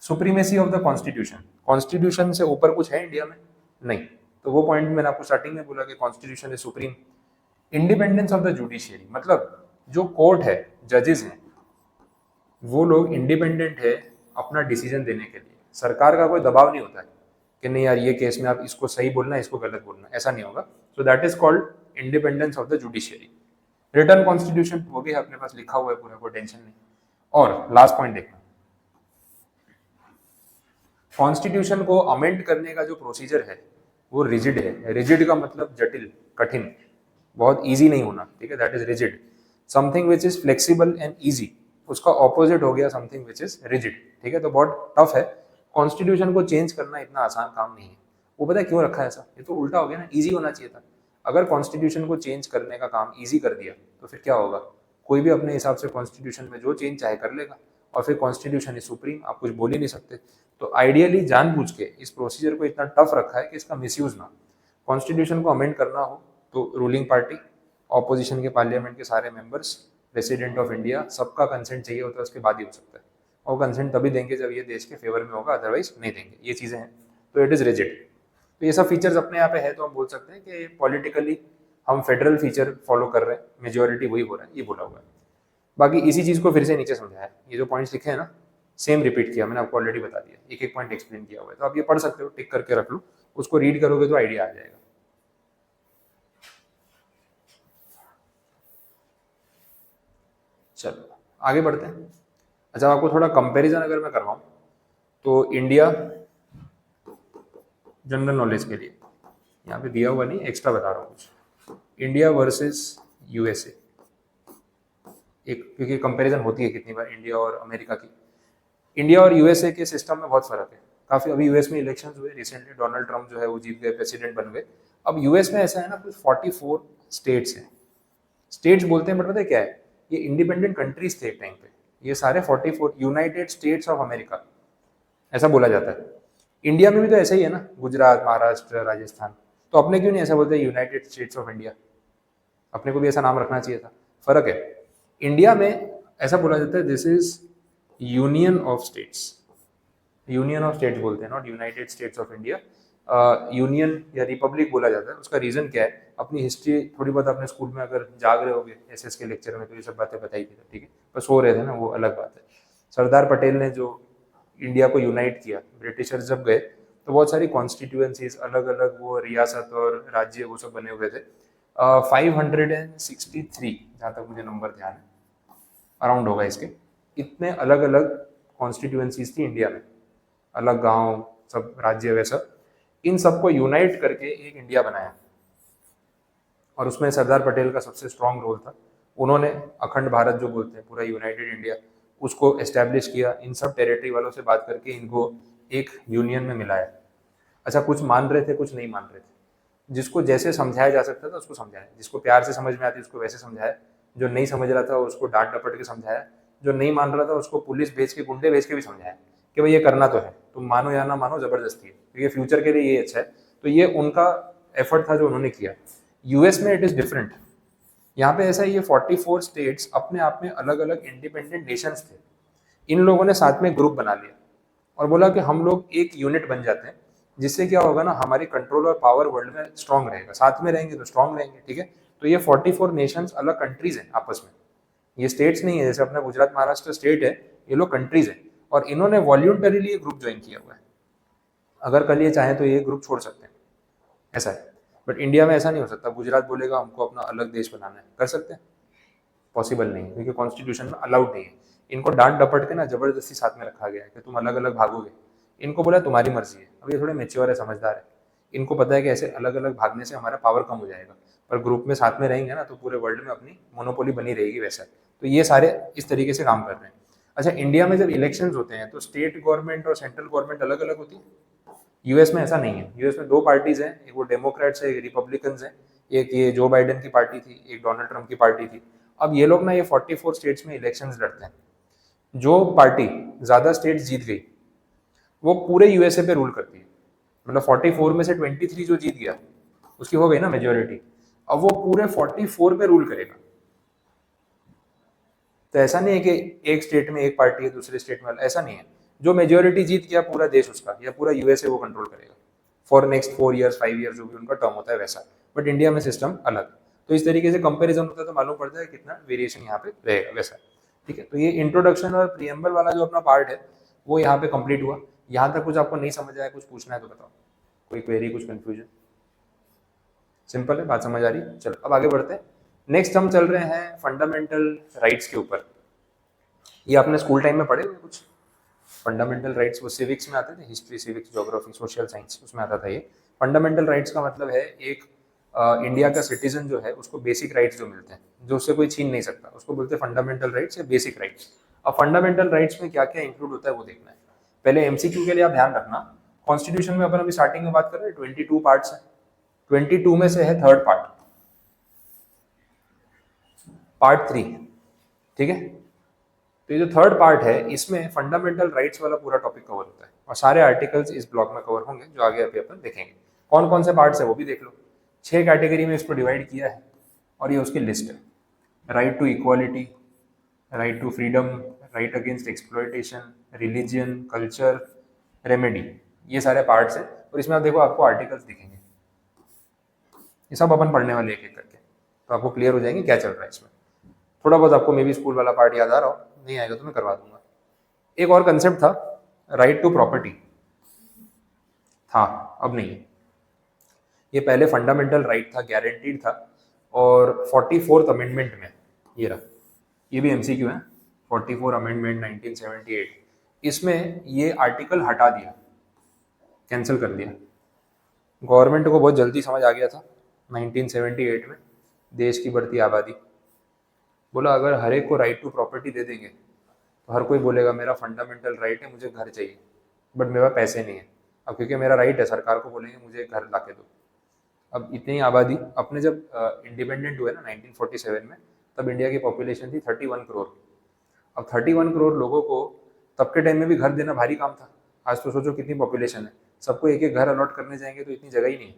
[SPEAKER 1] Supremacy of the constitution, constitution से ऊपर कुछ है इंडिया में? नहीं। तो वो पॉइंट मैंने आपको स्टार्टिंग में बोला कि constitution is supreme. Independence of the judiciary, मतलब जो कोर्ट है, जजेस हैं, वो लोग इंडिपेंडेंट है अपना डिसीजन देने के लिए। सरकार का कोई दबाव नहीं होता है कि नहीं यार ये केस में आप इसको सही बोलना है, इसको गलत बोलना है, ऐसा नहीं होगा। So that is called independence of the judiciary. Return constitution, वो भी अपने पास लिखा हुआ है पूरा, कोई टेंशन नहीं। और लास्ट पॉइंट देखना, कॉन्स्टिट्यूशन को अमेंड करने का जो प्रोसीजर है वो रिजिड है। रिजिड का मतलब जटिल, कठिन, बहुत इजी नहीं होना, ठीक है, that is rigid. Something which is flexible and easy, उसका ऑपोजिट हो गया समथिंग विच इज रिजिड, ठीक है। तो बहुत टफ है कॉन्स्टिट्यूशन को चेंज करना, इतना आसान काम नहीं है। वो पता है क्यों रखा है ऐसा? ये तो उल्टा हो गया ना, इजी होना चाहिए था। अगर कॉन्स्टिट्यूशन को चेंज करने का काम इजी कर दिया तो फिर क्या होगा? कोई भी अपने हिसाब से कॉन्स्टिट्यूशन में जो चेंज चाहे कर लेगा, और फिर कॉन्स्टिट्यूशन इज सुप्रीम, आप कुछ बोल ही नहीं सकते। तो आइडियली जानबूझ के इस प्रोसीजर को इतना टफ रखा है कि इसका मिसयूज ना। कॉन्स्टिट्यूशन को अमेंड करना हो तो रूलिंग पार्टी, ऑपोजिशन के पार्लियामेंट के सारे मेंबर्स, रेसिडेंट ऑफ इंडिया, सबका कंसेंट चाहिए होता है, उसके बाद ही हो सकता है। और कंसेंट तभी देंगे जब ये देश के फेवर में होगा, अदरवाइज नहीं देंगे। ये चीज़ें हैं, तो इट इज़ रिजिड। तो ये सब फीचर्स अपने यहाँ पे है, तो हम बोल सकते हैं कि पॉलिटिकली हम फेडरल फीचर फॉलो कर रहे हैं, मेजोरिटी वही हो रहा है, ये बोला हुआ है। बाकी इसी चीज़ को फिर से नीचे समझाया, ये जो पॉइंट्स लिखे हैं ना, सेम रिपीट किया, मैंने आपको ऑलरेडी बता दिया, एक एक पॉइंट एक्सप्लेन किया हुआ है। तो आप ये पढ़ सकते हो, टिक करके रख लो, उसको रीड करोगे तो आइडिया आ जाएगा। चलो आगे बढ़ते हैं। अच्छा, आपको थोड़ा कंपैरिजन अगर मैं करवाऊं तो इंडिया, जनरल नॉलेज के लिए यहाँ पे दिया हुआ नहीं, एक्स्ट्रा बता रहा हूँ कुछ। इंडिया वर्सेस यूएसए, एक क्योंकि कंपैरिजन होती है कितनी बार इंडिया और अमेरिका की। इंडिया और यूएसए के सिस्टम में बहुत फर्क है काफ़ी। अभी यूएस में इलेक्शंस हुए रिसेंटली, डोनाल्ड ट्रम्प जो है वो जीत गए, प्रेसिडेंट बन गए। अब यूएस में ऐसा है ना, कुछ 44 स्टेट्स हैं। स्टेट्स बोलते हैं बट पता है क्या है, ये इंडिपेंडेंट कंट्रीज थे एक टाइम पे, ये सारे 44 यूनाइटेड स्टेट्स ऑफ अमेरिका ऐसा बोला जाता है। इंडिया में भी तो ऐसा ही है ना, गुजरात, महाराष्ट्र, राजस्थान। तो अपने क्यों नहीं ऐसा बोलते यूनाइटेड स्टेट्स ऑफ इंडिया? अपने को भी ऐसा नाम रखना चाहिए था। फर्क है, इंडिया में ऐसा बोला जाता है this is union of states, union of states बोलते हैं, not United states of India. Union या रिपब्लिक बोला जाता है। उसका रीजन क्या है? अपनी हिस्ट्री थोड़ी बहुत अपने स्कूल में अगर जाग रहे होगे एसएस के लेक्चर में तो ये सब बातें बताई थी, ठीक है, बस हो रहे थे ना, वो अलग बात है। सरदार पटेल ने जो इंडिया को यूनाइट किया, ब्रिटिशर्स जब गए तो बहुत सारी कॉन्स्टिट्यूएंसीज, अलग अलग वो रियासत और राज्य वो सब बने हुए थे। 563 जहाँ तक मुझे नंबर ध्यान है, अराउंड होगा इसके, इतने अलग अलग कॉन्स्टिट्यूएंसीज थी इंडिया में, अलग गांव, सब राज्य वैसा। इन सबको यूनाइट करके एक इंडिया बनाया, और उसमें सरदार पटेल का सबसे स्ट्रॉन्ग रोल था। उन्होंने अखंड भारत जो बोलते हैं, पूरा यूनाइटेड इंडिया, उसको एस्टेब्लिश किया। इन सब टेरिटरी वालों से बात करके इनको एक यूनियन में मिलाया। अच्छा, कुछ मान रहे थे, कुछ नहीं मान रहे थे। जिसको जैसे समझाया जा सकता था उसको समझाया, जिसको प्यार से समझ में आती उसको वैसे समझाया, जो नहीं समझ रहा था उसको डांट डपट के समझाया, जो नहीं मान रहा था उसको पुलिस भेज के, गुंडे भेज के भी समझाया कि भाई ये करना तो है, तुम मानो या ना मानो, जबरदस्ती है, क्योंकि फ्यूचर के लिए ये अच्छा है। तो ये उनका एफर्ट था जो उन्होंने किया। यूएस में इट इज डिफरेंट। यहाँ पे ऐसा ये 44 स्टेट्स अपने आप में अलग अलग इंडिपेंडेंट नेशंस थे। इन लोगों ने साथ में ग्रुप बना लिया और बोला कि हम लोग एक यूनिट बन जाते हैं, जिससे क्या होगा ना, हमारी कंट्रोल और पावर वर्ल्ड में स्ट्रांग रहेगा। साथ में रहेंगे तो स्ट्रांग रहेंगे, ठीक है। तो ये 44 नेशंस अलग कंट्रीज हैं आपस में, ये स्टेट्स नहीं है। जैसे अपना गुजरात महाराष्ट्र स्टेट है, ये लोग कंट्रीज हैं, और इन्होंने वॉल्यूंटरीली ये ग्रुप ज्वाइन किया हुआ है। अगर कल ये चाहे तो ये ग्रुप छोड़ सकते हैं, ऐसा है। बट इंडिया में ऐसा नहीं हो सकता। गुजरात बोलेगा हमको अपना अलग देश बनाना है, कर सकते हैं? पॉसिबल नहीं है, क्योंकि कॉन्स्टिट्यूशन में अलाउड नहीं है। इनको डांट डपट के ना जबरदस्ती साथ में रखा गया है कि तुम अलग अलग भागोगे। इनको बोला तुम्हारी मर्जी है। अब ये थोड़े मेच्योर है, समझदार है, इनको पता है कि ऐसे अलग अलग भागने से हमारा पावर कम हो जाएगा, पर ग्रुप में साथ में रहेंगे ना तो पूरे वर्ल्ड में अपनी मोनोपोली बनी रहेगी वैसा। तो ये सारे इस तरीके से काम कर रहे हैं। अच्छा, इंडिया में जब इलेक्शंस होते हैं तो स्टेट गवर्नमेंट और सेंट्रल गवर्नमेंट अलग अलग होती है। यूएस में ऐसा नहीं है। यूएस में दो पार्टीज हैं, एक वो डेमोक्रेट्स है, एक रिपब्लिकन्स है। एक ये जो बाइडेन की पार्टी थी, एक डोनाल्ड ट्रम्प की पार्टी थी। अब ये लोग ना ये 44 स्टेट्स में इलेक्शंस लड़ते हैं। जो पार्टी ज्यादा स्टेट्स जीत गई वो पूरे यूएसए पे रूल करती है। मतलब 44 में से 23 जो जीत गया उसकी हो गई ना मेजोरिटी। अब वो पूरे 44 पे रूल करेगा। तो ऐसा नहीं है कि एक स्टेट में एक पार्टी है दूसरे स्टेट में, ऐसा नहीं है। जो मेजोरिटी जीत गया पूरा देश उसका या पूरा यूएसए वो कंट्रोल करेगा फॉर नेक्स्ट 4 ईयर्स 5 ईयर्स, जो भी उनका टर्म होता है वैसा। बट इंडिया में सिस्टम अलग। तो इस तरीके से कंपैरिजन होता है तो मालूम पड़ता है कितना वेरिएशन यहाँ पे रहेगा वैसा। ठीक है, तो ये इंट्रोडक्शन और प्रीएम्बल वाला जो अपना पार्ट है वो यहाँ पे कंप्लीट हुआ। यहाँ तक कुछ आपको नहीं समझ आया, कुछ पूछना है तो बताओ, कोई क्वेरी, कुछ कंफ्यूजन? सिंपल है, बात समझ आ रही है? चलो अब आगे बढ़ते हैं। नेक्स्ट हम चल रहे हैं फंडामेंटल राइट्स के ऊपर। ये आपने स्कूल टाइम में पढ़े हुए कुछ फंडामेंटल राइट्स? वो सिविक्स में आते थे, history, civics, geography, social science, उसमें आता था ये। फंडामेंटल राइट्स का मतलब है एक इंडिया का सिटीजन जो है उसको बेसिक राइट्स जो मिलते हैं, जो उससे कोई छीन नहीं सकता, उसको बोलते हैं फंडामेंटल राइट्स या बेसिक राइट्स। अब फंडामेंटल राइट्स में क्या क्या इंक्लूड होता है वो देखना है। पहले एमसीक्यू के लिए आप ध्यान रखना, कॉन्स्टिट्यूशन में अपन अभी स्टार्टिंग में बात कर रहे हैं 22 पार्ट्स है, 22 में से है थर्ड पार्ट, पार्ट 3। ठीक है, तो ये जो थर्ड पार्ट है इसमें फंडामेंटल राइट्स वाला पूरा टॉपिक कवर होता है और सारे आर्टिकल्स इस ब्लॉक में कवर होंगे जो आगे अभी अपन देखेंगे। कौन कौन से पार्ट्स है वो भी देख लो। 6 कैटेगरी में इसको डिवाइड किया है और ये उसकी लिस्ट है। Right to equality, right to freedom, right against exploitation, religion, culture, remedy, ये सारे पार्ट्स हैं। और इसमें आप देखो आपको आर्टिकल्स दिखेंगे, ये सब अपन पढ़ने वाले एक एक करके, तो आपको क्लियर हो जाएंगे क्या चल रहा है इसमें। थोड़ा बहुत आपको मे भी स्कूल वाला पार्ट याद आ रहा हो, नहीं आएगा तो मैं करवा दूंगा। एक और कंसेप्ट था राइट टू प्रॉपर्टी था, अब नहीं है। ये पहले फंडामेंटल राइट था, गारंटीड था, और 44th अमेंडमेंट में ये रहा, ये भी एमसीक्यू है, 44 अमेंडमेंट 1978, इसमें ये आर्टिकल हटा दिया, कैंसिल कर दिया। गवर्नमेंट को बहुत जल्दी समझ आ गया था 1978 में, देश की बढ़ती आबादी, बोला अगर हर एक को राइट टू प्रॉपर्टी दे देंगे तो हर कोई बोलेगा मेरा फंडामेंटल राइट है, मुझे घर चाहिए, बट मेरे पास पैसे नहीं है। अब क्योंकि मेरा राइट है, सरकार को बोलेंगे मुझे घर ला के दो। अब इतनी आबादी, अपने जब इंडिपेंडेंट हुए ना 1947 में, तब इंडिया की पॉपुलेशन थी 31 करोड़। अब 31 करोड़ लोगों को तब के टाइम में भी घर देना भारी काम था। आज तो सोचो कितनी पॉपुलेशन है, सबको एक एक घर अलॉट करने जाएंगे तो इतनी जगह ही नहीं है।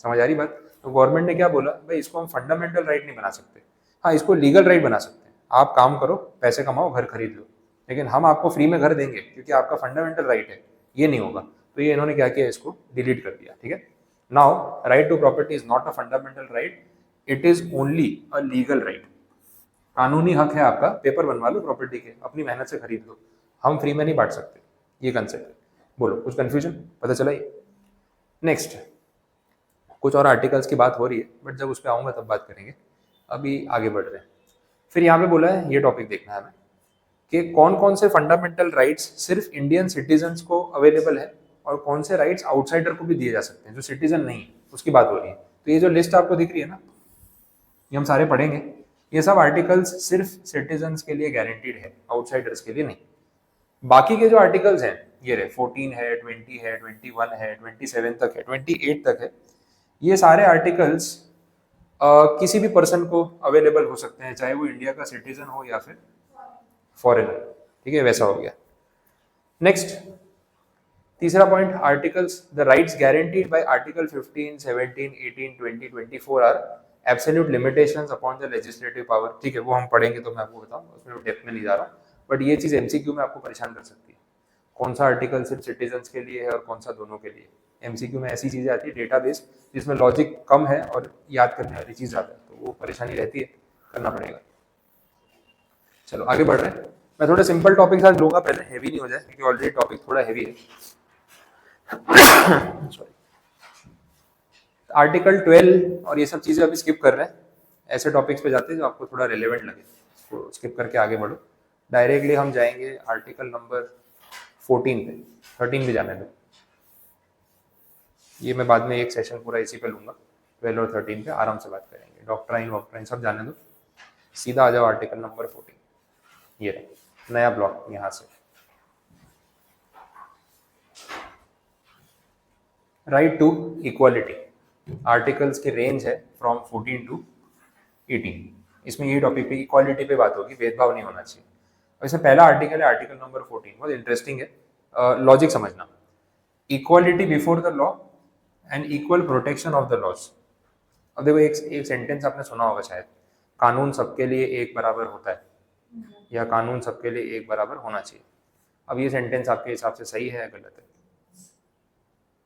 [SPEAKER 1] समझ आ रही बात? तो गवर्नमेंट ने क्या बोला, भाई इसको हम फंडामेंटल राइट नहीं बना सकते, हाँ इसको लीगल राइट बना सकते हैं। आप काम करो, पैसे कमाओ, घर खरीद लो, लेकिन हम आपको फ्री में घर देंगे क्योंकि आपका फंडामेंटल राइट है, ये नहीं होगा। तो ये इन्होंने क्या किया, इसको डिलीट कर दिया। ठीक है, now right to property is not a fundamental right, it is only a legal right. कानूनी हक है आपका, पेपर बनवा लो प्रॉपर्टी के, अपनी मेहनत से खरीद लो, हम फ्री में नहीं बांट सकते, ये कंसेप्ट। बोलो कुछ कंफ्यूजन, पता चला ये? नेक्स्ट कुछ और आर्टिकल्स की बात हो रही है, बट जब उस पर आऊँगा तब बात करेंगे, अभी आगे बढ़ रहे हैं। फिर यहाँ पे बोला है, ये टॉपिक देखना है हमें कि कौन कौन से फंडामेंटल राइट्स सिर्फ इंडियन सिटीजन्स को अवेलेबल है और कौन से राइट्स आउटसाइडर को भी दिए जा सकते हैं जो सिटीजन नहीं है, उसकी बात हो रही है। तो ये जो लिस्ट आपको दिख रही है ना, ये हम सारे पढ़ेंगे। ये सब आर्टिकल्स सिर्फ सिटीजन्स के लिए गारंटीड है, आउटसाइडर्स के लिए नहीं। बाकी के जो आर्टिकल्स हैं, ये रहे 14 है, 20 है, 21 है, 27 तक है, 28 तक है, ये सारे आर्टिकल्स किसी भी पर्सन को अवेलेबल हो सकते हैं, चाहे वो इंडिया का सिटीजन हो या फिर फॉरेनर। ठीक है, वैसा हो गया। नेक्स्ट तीसरा point, articles, the rights guaranteed by article 15, 17, 18, 20, 24 are absolute limitations upon the legislative power. ठीक है, वो हम पढ़ेंगे तो मैं आपको बताऊंगा, उसमें डेप्थ में नहीं जा रहा हूँ, बट ये चीज एमसीक्यू में आपको परेशान कर सकती है, कौन सा आर्टिकल सिर्फ सिटीजन्स के लिए है और कौन सा दोनों के लिए। एमसीक्यू में ऐसी चीजें आती है, डेटाबेस जिसमें लॉजिक कम है और याद करने वाली चीज ज़्यादा है, तो वो परेशानी रहती है, करना पड़ेगा। चलो आगे बढ़ रहे हैं। मैं थोड़े सिंपल टॉपिक आज लूंगा, पहले हैवी नहीं हो जाए क्योंकि ऑलरेडी टॉपिक थोड़ा हैवी है। सॉरी, आर्टिकल 12 और ये सब चीजें अभी स्किप कर रहे हैं, ऐसे टॉपिक्स पे जाते हैं जो आपको थोड़ा रिलेवेंट लगे, तो स्किप करके आगे बढ़ो। डायरेक्टली हम जाएंगे आर्टिकल नंबर 14 पे, 13 भी जाने दो, ये मैं बाद में एक सेशन पूरा इसी पे लूंगा। 12 और 13 पे आराम से बात करेंगे, डॉक्ट्राइन सब जाने दो, सीधा आ जाओ आर्टिकल नंबर 14। ये रहे नया ब्लॉक यहाँ से, राइट टू इक्वालिटी। आर्टिकल्स की रेंज है फ्रॉम 14 टू 18। इसमें ये टॉपिक पे इक्वालिटी पे बात होगी, भेदभाव नहीं होना चाहिए। और इसमें पहला आर्टिकल है आर्टिकल नंबर 14, बहुत इंटरेस्टिंग है, लॉजिक समझना। Equality before the law and equal protection of the laws. अब देखो एक सेंटेंस आपने सुना होगा शायद, कानून सबके लिए एक बराबर होता है, या कानून सबके लिए एक बराबर होना चाहिए। अब ये सेंटेंस आपके हिसाब से सही है या गलत है?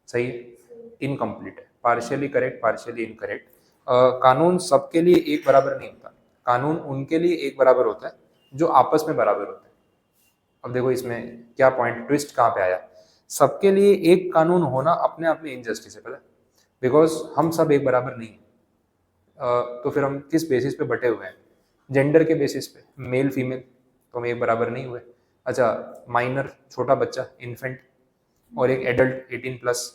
[SPEAKER 1] सही है? इनकम्प्लीट है, पार्शियली करेक्ट पार्शियली इनकरेक्ट। कानून सबके लिए एक बराबर नहीं होता, कानून उनके लिए एक बराबर होता है जो आपस में बराबर होते हैं। अब देखो इसमें क्या पॉइंट, ट्विस्ट कहाँ पे आया। सबके लिए एक कानून होना अपने आप में इनजस्टिस है, पता है, बिकॉज हम सब एक बराबर नहीं है। तो फिर हम किस बेसिस पे बटे हुए हैं? जेंडर के बेसिस पे, मेल फीमेल, तो हम एक बराबर नहीं हुए। अच्छा, माइनर छोटा बच्चा इन्फेंट और एक एडल्ट 18+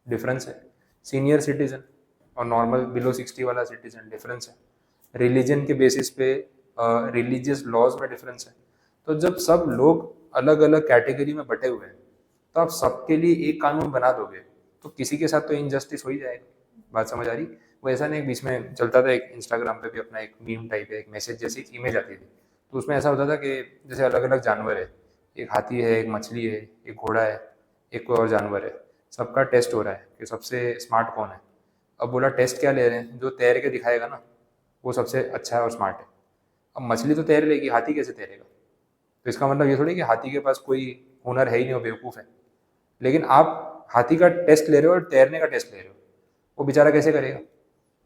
[SPEAKER 1] डिफरेंस है। सीनियर सिटीजन और नॉर्मल बिलो 60 वाला सिटीजन डिफरेंस है। रिलीजन के बेसिस पे रिलीजियस लॉज में डिफरेंस है। तो जब सब लोग अलग अलग कैटेगरी में बटे हुए हैं तो आप सबके लिए एक कानून बना दोगे तो किसी के साथ तो इनजस्टिस हो ही जाएगा। बात समझ आ रही? वो ऐसा नहीं, बीच में चलता था एक इंस्टाग्राम पे भी अपना एक मीम टाइप है, एक मैसेज जैसी इमेज आती थी, तो उसमें ऐसा होता था कि जैसे अलग अलग जानवर है, एक हाथी है, एक मछली है, एक घोड़ा है, एक कोई और जानवर है, सबका टेस्ट हो रहा है कि सबसे स्मार्ट कौन है। अब बोला टेस्ट क्या ले रहे हैं, जो तैर के दिखाएगा ना वो सबसे अच्छा है और स्मार्ट है। अब मछली तो तैर लेगी, हाथी कैसे तैरेगा? तो इसका मतलब ये थोड़ी कि हाथी के पास कोई हुनर है ही नहीं, वो बेवकूफ़ है। लेकिन आप हाथी का टेस्ट ले रहे हो और तैरने का टेस्ट ले रहे हो, वो बेचारा कैसे करेगा?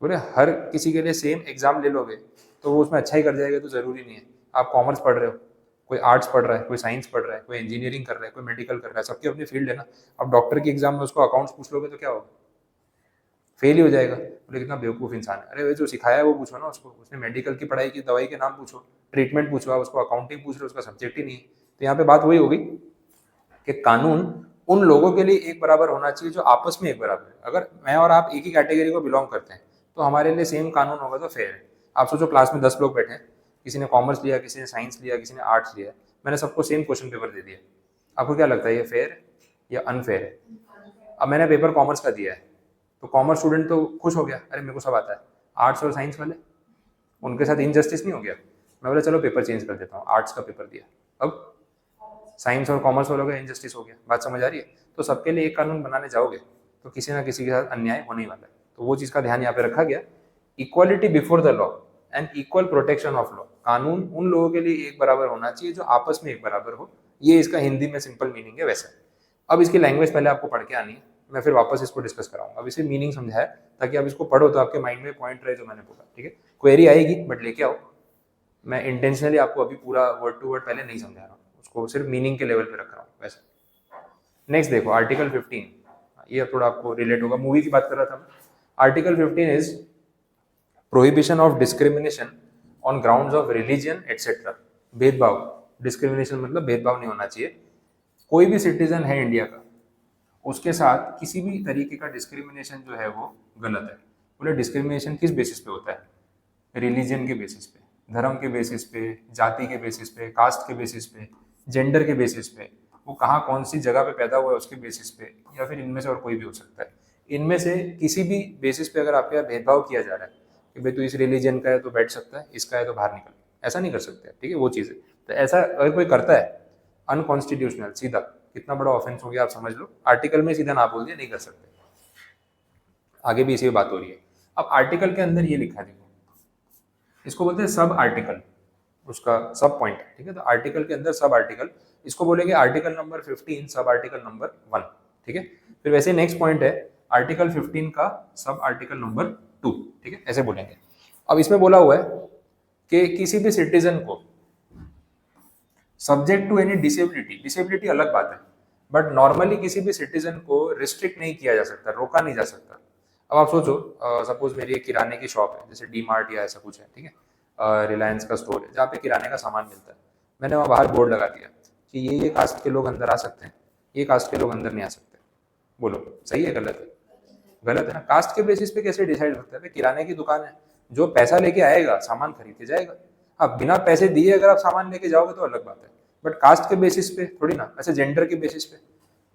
[SPEAKER 1] बोले हर किसी के लिए सेम एग्जाम ले लोगे तो वो उसमें अच्छा ही कर जाएगा, तो ज़रूरी नहीं है। आप कॉमर्स पढ़ रहे हो, कोई आर्ट्स पढ़ रहा है, कोई साइंस पढ़ रहा है, कोई इंजीनियरिंग कर रहा है, कोई मेडिकल कर रहा है, सबकी अपनी फील्ड है ना। अब डॉक्टर की एग्जाम में उसको अकाउंट्स पूछ लोगे तो क्या होगा? फेल ही हो जाएगा। बोले कितना बेवकूफ़ इंसान है। अरे भाई जो सिखाया है वो पूछो ना उसको, उसने मेडिकल की पढ़ाई की, दवाई के नाम पूछो, ट्रीटमेंट पूछो, आप उसको अकाउंटिंग पूछ रहे हो, उसका सब्जेक्ट ही नहीं है। तो यहाँ पे बात वही होगी कि कानून उन लोगों के लिए एक बराबर होना चाहिए जो आपस में एक बराबर है। अगर मैं और आप एक ही कैटेगरी को बिलोंग करते हैं तो हमारे लिए सेम कानून होगा तो फेयर है। आप सोचो क्लास में 10 लोग बैठे हैं, किसी ने कॉमर्स लिया, किसी ने साइंस लिया, किसी ने आर्ट्स लिया, मैंने सबको सेम क्वेश्चन पेपर दे दिया, आपको क्या लगता है ये फेयर है या अनफेयर है? अब मैंने पेपर कॉमर्स का दिया है तो कॉमर्स स्टूडेंट तो खुश हो गया, अरे मेरे को सब आता है। आर्ट्स और साइंस वाले, उनके साथ इनजस्टिस नहीं हो गया? मैं बोला चलो पेपर चेंज कर देता हूँ, आर्ट्स का पेपर दिया, अब साइंस और कॉमर्स वालों का इनजस्टिस हो गया। बात समझ आ रही है? तो सबके लिए एक कानून बनाने जाओगे तो किसी ना किसी के साथ अन्याय होने ही वाला है। तो वो चीज़ का ध्यान यहाँ पे रखा गया, equality before the law and equal protection of law. कानून उन लोगों के लिए एक बराबर होना चाहिए जो आपस में एक बराबर हो, ये इसका हिंदी में सिंपल मीनिंग है। वैसे अब इसकी लैंग्वेज पहले आपको पढ़ के आनी है, मैं फिर वापस इसको डिस्कस कराऊंगा। अब इसे मीनिंग समझाया ताकि आप इसको पढ़ो तो आपके माइंड में पॉइंट रहे जो मैंने बोला, ठीक है? क्वेरी आएगी बट लेके आओ, मैं इंटेंशनली आपको अभी पूरा वर्ड टू वर्ड पहले नहीं समझा रहा हूँ, उसको सिर्फ मीनिंग के लेवल पे रख रहा हूँ वैसे। नेक्स्ट देखो आर्टिकल 15, ये थोड़ा आपको रिलेट होगा, मूवी की बात कर रहा था मैं। Article 15 is prohibition of discrimination on grounds of religion etcetera. भेदभाव, डिस्क्रिमिनेशन मतलब भेदभाव नहीं होना चाहिए। कोई भी सिटीजन है इंडिया का, उसके साथ किसी भी तरीके का डिस्क्रिमिनेशन जो है वो गलत है। बोले डिस्क्रिमिनेशन किस बेसिस पे होता है? रिलीजन के बेसिस पे, धर्म के बेसिस पे, जाति के बेसिस पे, कास्ट के बेसिस पे, जेंडर के बेसिस पे, वो कहाँ कौन सी जगह पे पैदा हुआ है उसके बेसिस पे, या फिर इनमें से और कोई भी हो सकता है। इनमें से किसी भी बेसिस पे अगर आपके यहाँ भेदभाव किया जा रहा है कि भाई तू इस रिलीजन का है तो बैठ सकता है, इसका है तो बाहर निकल, ऐसा नहीं कर सकते, ठीक है? वो चीज़ है। तो ऐसा अगर कोई करता है अनकॉन्स्टिट्यूशनल, सीधा कितना बड़ा ऑफेंस हो गया आप समझ लो। आर्टिकल में सीधा ना बोल दिया नहीं कर सकते, आगे भी इसी बात हो रही है। अब आर्टिकल के अंदर ये लिखा है, देखो इसको बोलते हैं सब आर्टिकल, उसका सब पॉइंट है, ठीक है? तो आर्टिकल के अंदर सब आर्टिकल, इसको बोलेंगे article number 15 sub article number 1, ठीक है? फिर वैसे नेक्स्ट पॉइंट है आर्टिकल 15 का सब आर्टिकल नंबर 2, ठीक है? ऐसे बोलेंगे। अब इसमें बोला हुआ है कि किसी भी सिटीजन को subject to any disability, disability अलग बात है, बट नॉर्मली किसी भी सिटीजन को रिस्ट्रिक्ट नहीं किया जा सकता, रोका नहीं जा सकता। अब आप सोचो सपोज मेरी एक किराने की शॉप है, जैसे डी मार्ट या ऐसा कुछ है, ठीक है? रिलायंस का स्टोर है जहाँ पे किराने का सामान मिलता है, मैंने वहाँ बाहर बोर्ड लगा दिया कि ये कास्ट के लोग अंदर आ सकते हैं, ये कास्ट के लोग अंदर नहीं आ सकते। बोलो सही है गलत है? गलत है ना। कास्ट के बेसिस पे कैसे डिसाइड होता है? किराने की दुकान है, जो पैसा लेके आएगा सामान खरीद के जाएगा। अब बिना पैसे दिए अगर आप सामान लेके जाओगे तो अलग बात है, बट कास्ट के बेसिस पे थोड़ी ना। ऐसे जेंडर के बेसिस पे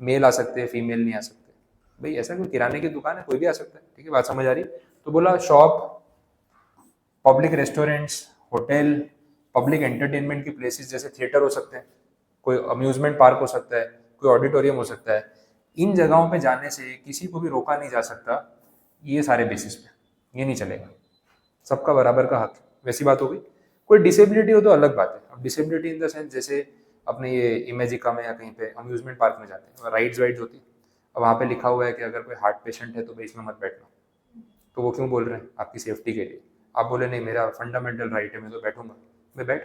[SPEAKER 1] मेल आ सकते हैं, फीमेल नहीं आ सकते। भाई ऐसा कोई किराने की दुकान है, कोई भी आ सकता है, ठीक है? बात समझ आ रही? तो बोला shop, public restaurants, hotel, public entertainment की प्लेसेस जैसे थिएटर हो सकते हैं, कोई अम्यूजमेंट पार्क हो सकता है, कोई ऑडिटोरियम हो सकता है, इन जगहों पे जाने से किसी को भी रोका नहीं जा सकता, ये सारे बेसिस पे। ये नहीं चलेगा, सबका बराबर का हक है। वैसी बात हो गई। कोई डिसेबिलिटी हो तो अलग बात है। अब डिसेबिलिटी इन द सेंस जैसे अपने ये इमेजिका में या कहीं पे अम्यूजमेंट पार्क में जाते हैं, राइड्स वाइड्स होती है, अब वहाँ पे लिखा हुआ है कि अगर कोई हार्ट पेशेंट है तो भाई इसमें मत बैठना, तो वो क्यों बोल रहे हैं? आपकी सेफ्टी के लिए। आप बोले नहीं मेरा फंडामेंटल राइट है, मैं तो बैठूंगा, मैं बैठ,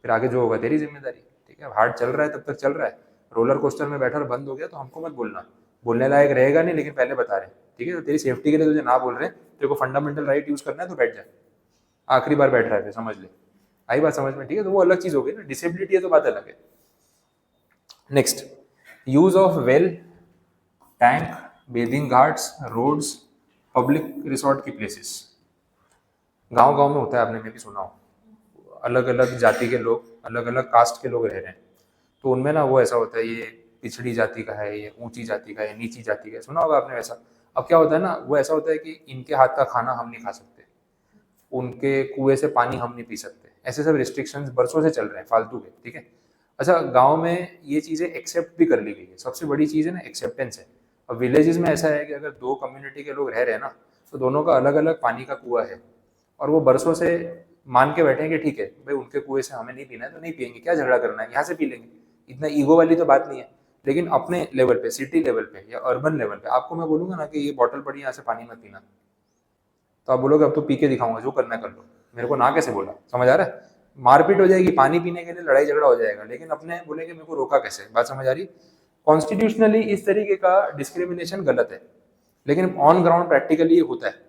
[SPEAKER 1] फिर आगे जो होगा तेरी जिम्मेदारी। ठीक है, हार्ट चल रहा है तब तक चल रहा है, रोलर कोस्टर में बैठा और बंद हो गया तो हमको मत बोलना, बोलने लायक रहेगा नहीं, लेकिन पहले बता रहे हैं। ठीक है, तो तेरी सेफ्टी के लिए तुझे ना बोल रहे हैं, तेरे को फंडामेंटल राइट यूज करना है तो बैठ जाए, आखिरी बार बैठ रहा है, समझ ले। आई बात समझ में? ठीक है, तो वो अलग चीज हो गई ना, डिसेबिलिटी है तो बात अलग है। Next, use of well, tank, bathing ghats, roads, public resort की प्लेसेस। गांव गांव में होता है, आपने मैं भी सुना हो, अलग अलग जाति के लोग, अलग अलग कास्ट के लोग रह रहे हैं, तो उनमें ना वो ऐसा होता है, ये पिछड़ी जाति का है, ये ऊंची जाति का है, नीची जाति का है, सुना होगा आपने वैसा। अब क्या होता है ना, वो ऐसा होता है कि इनके हाथ का खाना हम नहीं खा सकते, उनके कुएं से पानी हम नहीं पी सकते, ऐसे सब रिस्ट्रिक्शंस बरसों से चल रहे हैं फालतू के। ठीक है, अच्छा गांव में ये चीज़ें एक्सेप्ट भी कर ली गई है, सबसे बड़ी चीज़ है ना एक्सेप्टेंस है। अब विलेजेस में ऐसा है कि अगर दो कम्युनिटी के लोग रह रहे हैं ना, तो दोनों का अलग अलग पानी का कुआं है, और वो बरसों से मान के बैठे हैं कि ठीक है भाई उनके कुएं से हमें नहीं पीना है तो नहीं पियेंगे, क्या झगड़ा करना है, यहाँ से पी लेंगे, इतना ईगो वाली तो बात नहीं है। लेकिन अपने लेवल पे, सिटी लेवल पे या अर्बन लेवल पे आपको मैं बोलूंगा ना कि ये बॉटल पड़ी, यहाँ से पानी मत पीना, तो आप बोलोगे अब तो पी के दिखाऊंगा, जो करना है कर लो, मेरे को ना कैसे बोला, समझ आ रहा है? मारपीट हो जाएगी, पानी पीने के लिए लड़ाई झगड़ा हो जाएगा, लेकिन अपने बोलेंगे मेरे को रोका कैसे, बात समझ आ रही? कॉन्स्टिट्यूशनली इस तरीके का डिस्क्रिमिनेशन गलत है, लेकिन ऑन ग्राउंड प्रैक्टिकली ये होता है,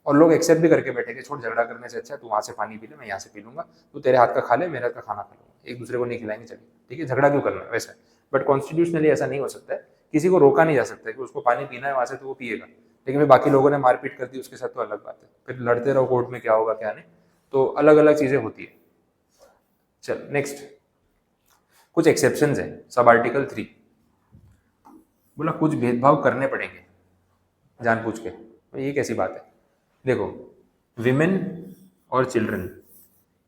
[SPEAKER 1] और लोग एक्सेप्ट भी करके बैठे कि छोड़, झगड़ा करने से अच्छा है तू वहाँ से पानी पी ले, मैं यहाँ से पी लूंगा, तू तेरे हाथ का खा ले, मेरे हाथ का खाना खा लूंगा, एक दूसरे को नहीं खिलाएंगे, चलिए ठीक है, झगड़ा क्यों करना है वैसा। बट कॉन्स्टिट्यूशनली ऐसा नहीं हो सकता है, किसी को रोका नहीं जा सकता कि उसको पानी पीना है वहाँ से तो वो पिएगा, लेकिन फिर बाकी लोगों ने मारपीट कर दी उसके साथ तो अलग बात है, फिर लड़ते रहो कोर्ट में, क्या होगा क्या नहीं, तो अलग अलग चीज़ें होती है। चल नेक्स्ट, कुछ एक्सेप्शंस है। सब आर्टिकल 3 बोला कुछ भेदभाव करने पड़ेंगे जानबूझ के, तो ये कैसी बात है? देखो, विमेन और चिल्ड्रन,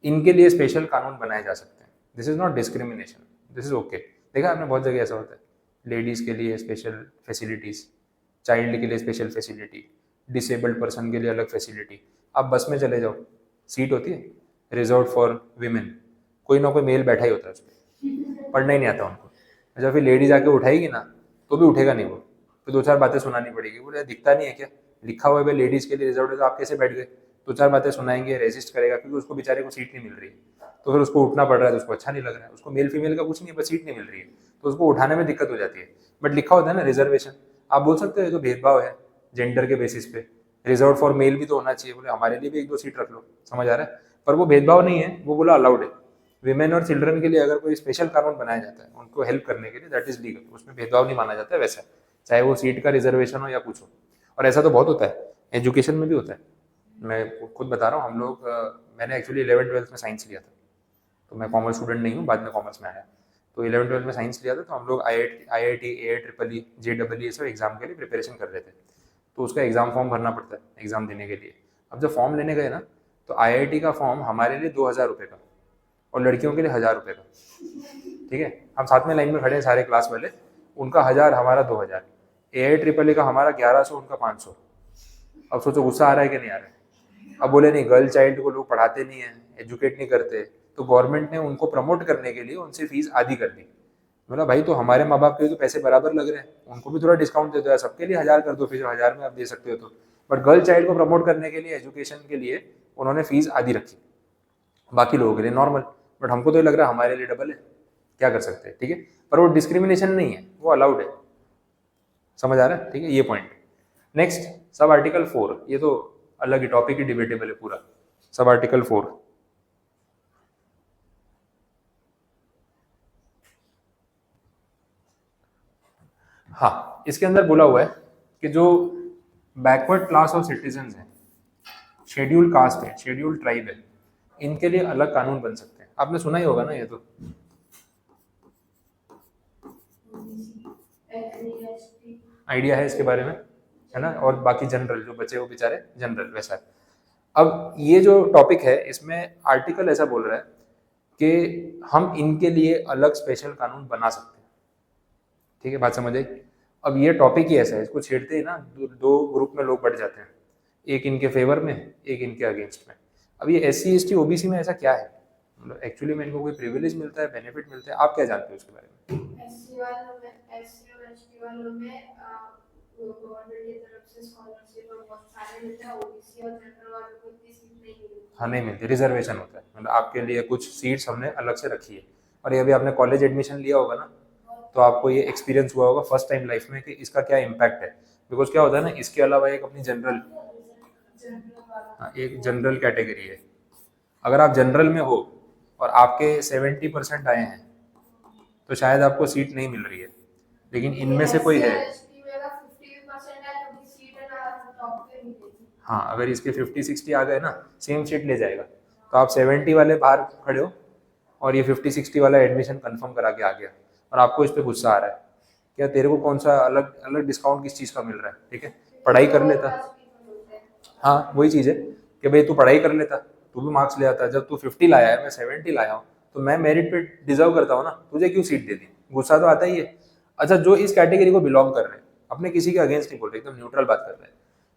[SPEAKER 1] इनके लिए स्पेशल कानून बनाए जा सकते हैं, this is not discrimination, this is okay. देखा आपने बहुत जगह ऐसा होता है, लेडीज़ के लिए स्पेशल फैसिलिटीज़, चाइल्ड के लिए स्पेशल फैसिलिटी, डिसेबल्ड पर्सन के लिए अलग फैसिलिटी। आप बस में चले जाओ, सीट होती है रिजर्व फॉर विमेन, कोई ना कोई मेल बैठा ही होता है उस पर, पढ़ना ही नहीं आता उनको। अच्छा, फिर लेडीज आके उठाएगी ना तो भी उठेगा नहीं वो, फिर दो चार बातें सुनानी पड़ेगी, बोले दिखता नहीं है क्या, लिखा हुआ है भाई लेडीज़ के लिए रिजर्व है, तो आप कैसे बैठ गए? दो चार बातें सुनाएंगे, रेजिस्ट करेगा, क्योंकि उसको बेचारे को सीट नहीं मिल रही है, तो फिर उसको उठना पड़ रहा है, तो उसको अच्छा नहीं लग रहा है, उसको मेल फीमेल का कुछ नहीं है, बस सीट नहीं मिल रही है, तो उसको उठाने में दिक्कत हो जाती है। बट लिखा होता है ना रिजर्वेशन, आप बोल सकते हो ये तो भेदभाव है जेंडर के बेसिस पे, रिजर्व फॉर मेल भी तो होना चाहिए, बोले हमारे लिए भी एक दो सीट रख लो, समझ आ रहा है? पर वो भेदभाव नहीं है, वो बोला अलाउड है। विमेन और चिल्ड्रन के लिए अगर कोई स्पेशल कानून बनाया जाता है उनको हेल्प करने के लिए, दैट इज लीगल, उसमें भेदभाव नहीं माना जाता है वैसा, चाहे वो सीट का रिजर्वेशन हो या कुछ हो। और ऐसा तो बहुत होता है, एजुकेशन में भी होता है, मैं खुद बता रहा हूँ, हम लोग मैंने एक्चुअली 11th-12th में साइंस लिया था, तो मैं कॉमर्स स्टूडेंट नहीं हूँ, बाद में कॉमर्स में आया, तो 11th-12th में साइंस लिया था, तो हम लोग IIT, AIEEE, JEE सब एग्जाम के लिए प्रिपरेशन कर रहे थे, तो उसका एग्जाम फॉर्म भरना पड़ता है एग्जाम देने के लिए। अब जब फॉर्म लेने गए ना, तो IIT का फॉर्म हमारे लिए 2000 रुपये का, और लड़कियों के लिए 1000 रुपये का। ठीक है, हम साथ में लाइन में खड़े हैं सारे क्लास वाले, उनका 1000, हमारा 2000, AIEEE का हमारा 1100, उनका 500। अब सोचो गुस्सा आ रहा है कि नहीं आ रहा है? अब बोले नहीं, गर्ल चाइल्ड को लोग पढ़ाते नहीं है, एजुकेट नहीं करते, तो गवर्नमेंट ने उनको प्रमोट करने के लिए उनसे फीस आधी कर दी। बोला भाई तो हमारे माँ बाप के तो पैसे बराबर लग रहे हैं, उनको भी थोड़ा डिस्काउंट दे दो यार, सबके लिए 1000 कर दो, फिर 1000 में आप दे सकते हो तो। बट गर्ल चाइल्ड को प्रमोट करने के लिए, एजुकेशन के लिए उन्होंने फीस आधी रखी, बाकी लोगों के लिए नॉर्मल, बट हमको तो ये लग रहा है हमारे लिए डबल है, क्या कर सकते हैं? ठीक है, पर वो डिस्क्रिमिनेशन नहीं है, वो अलाउड है, समझ आ रहा है? ठीक है, ये पॉइंट। नेक्स्ट, सब आर्टिकल 4, ये तो अलग ही टॉपिक ही डिबेटेबल है पूरा। सब आर्टिकल 4, हाँ, इसके अंदर बोला हुआ है कि जो बैकवर्ड क्लास ऑफ सिटीजन है, शेड्यूल कास्ट है, शेड्यूल ट्राइब है, इनके लिए अलग कानून बन सकते हैं। आपने सुना ही होगा ना ये तो, आइडिया है इसके बारे में, है ना? और बाकी जनरल जो बचे वो बेचारे जनरल, वैसा है। अब ये जो टॉपिक है इसमें आर्टिकल ऐसा बोल रहा है कि हम इनके लिए अलग स्पेशल कानून बना सकते हैं। ठीक है, बात समझ आई? अब ये टॉपिक ही ऐसा है, इसको छेड़ते ही ना दो ग्रुप में लोग बढ़ जाते हैं, एक इनके फेवर में, एक इनके अगेंस्ट में। अब ये SC ST OBC में ऐसा क्या है, मतलब एक्चुअली में इनको कोई प्रिविलेज मिलता है, बेनिफिट मिलता है, आप क्या जानते हो उसके बारे में?
[SPEAKER 2] एससी वालों में, एससी और एसटी वालों में गवर्नमेंट की तरफ से स्कॉलरशिप और बहुत सारे मिलते हैं। ओबीसी और जनरल वालों को इतनी सीट नहीं मिलती।
[SPEAKER 1] हाँ नहीं मिलती, रिजर्वेशन होता है, मतलब आपके लिए कुछ सीट्स हमने अलग से रखी है। और ये अभी आपने कॉलेज एडमिशन लिया होगा ना, तो आपको ये एक्सपीरियंस हुआ होगा फर्स्ट टाइम लाइफ में कि इसका क्या इम्पैक्ट है। बिकॉज क्या होता है ना, इसके अलावा एक अपनी जनरल, एक जनरल कैटेगरी है। अगर आप जनरल में हो और आपके 70% आए हैं तो शायद आपको सीट नहीं मिल रही है, लेकिन इनमें से कोई है। हाँ, अगर इसके 50-60 आ गए ना, सेम सीट ले जाएगा। तो आप 70 वाले बाहर खड़े हो और ये 50-60 वाला एडमिशन कंफर्म करा के आ गया, और आपको इस पे गुस्सा आ रहा है, क्या तेरे को कौन सा अलग अलग डिस्काउंट किस चीज़ का मिल रहा है? ठीक है, पढ़ाई कर लेता। हाँ वही चीज़ है कि भाई तू पढ़ाई कर लेता, तू भी मार्क्स ले आता। जब तू 50 लाया है, मैं 70 लाया हूँ, तो मैं मेरिट पे डिजर्व करता हूँ ना, तुझे क्यों सीट दे दी? गुस्सा तो आता ही है। अच्छा, जो इस कैटेगरी को बिलोंग कर रहे हैं, अपने किसी के अगेंस्ट नहीं बोल रहे, एकदम न्यूट्रल बात कर रहे हैं,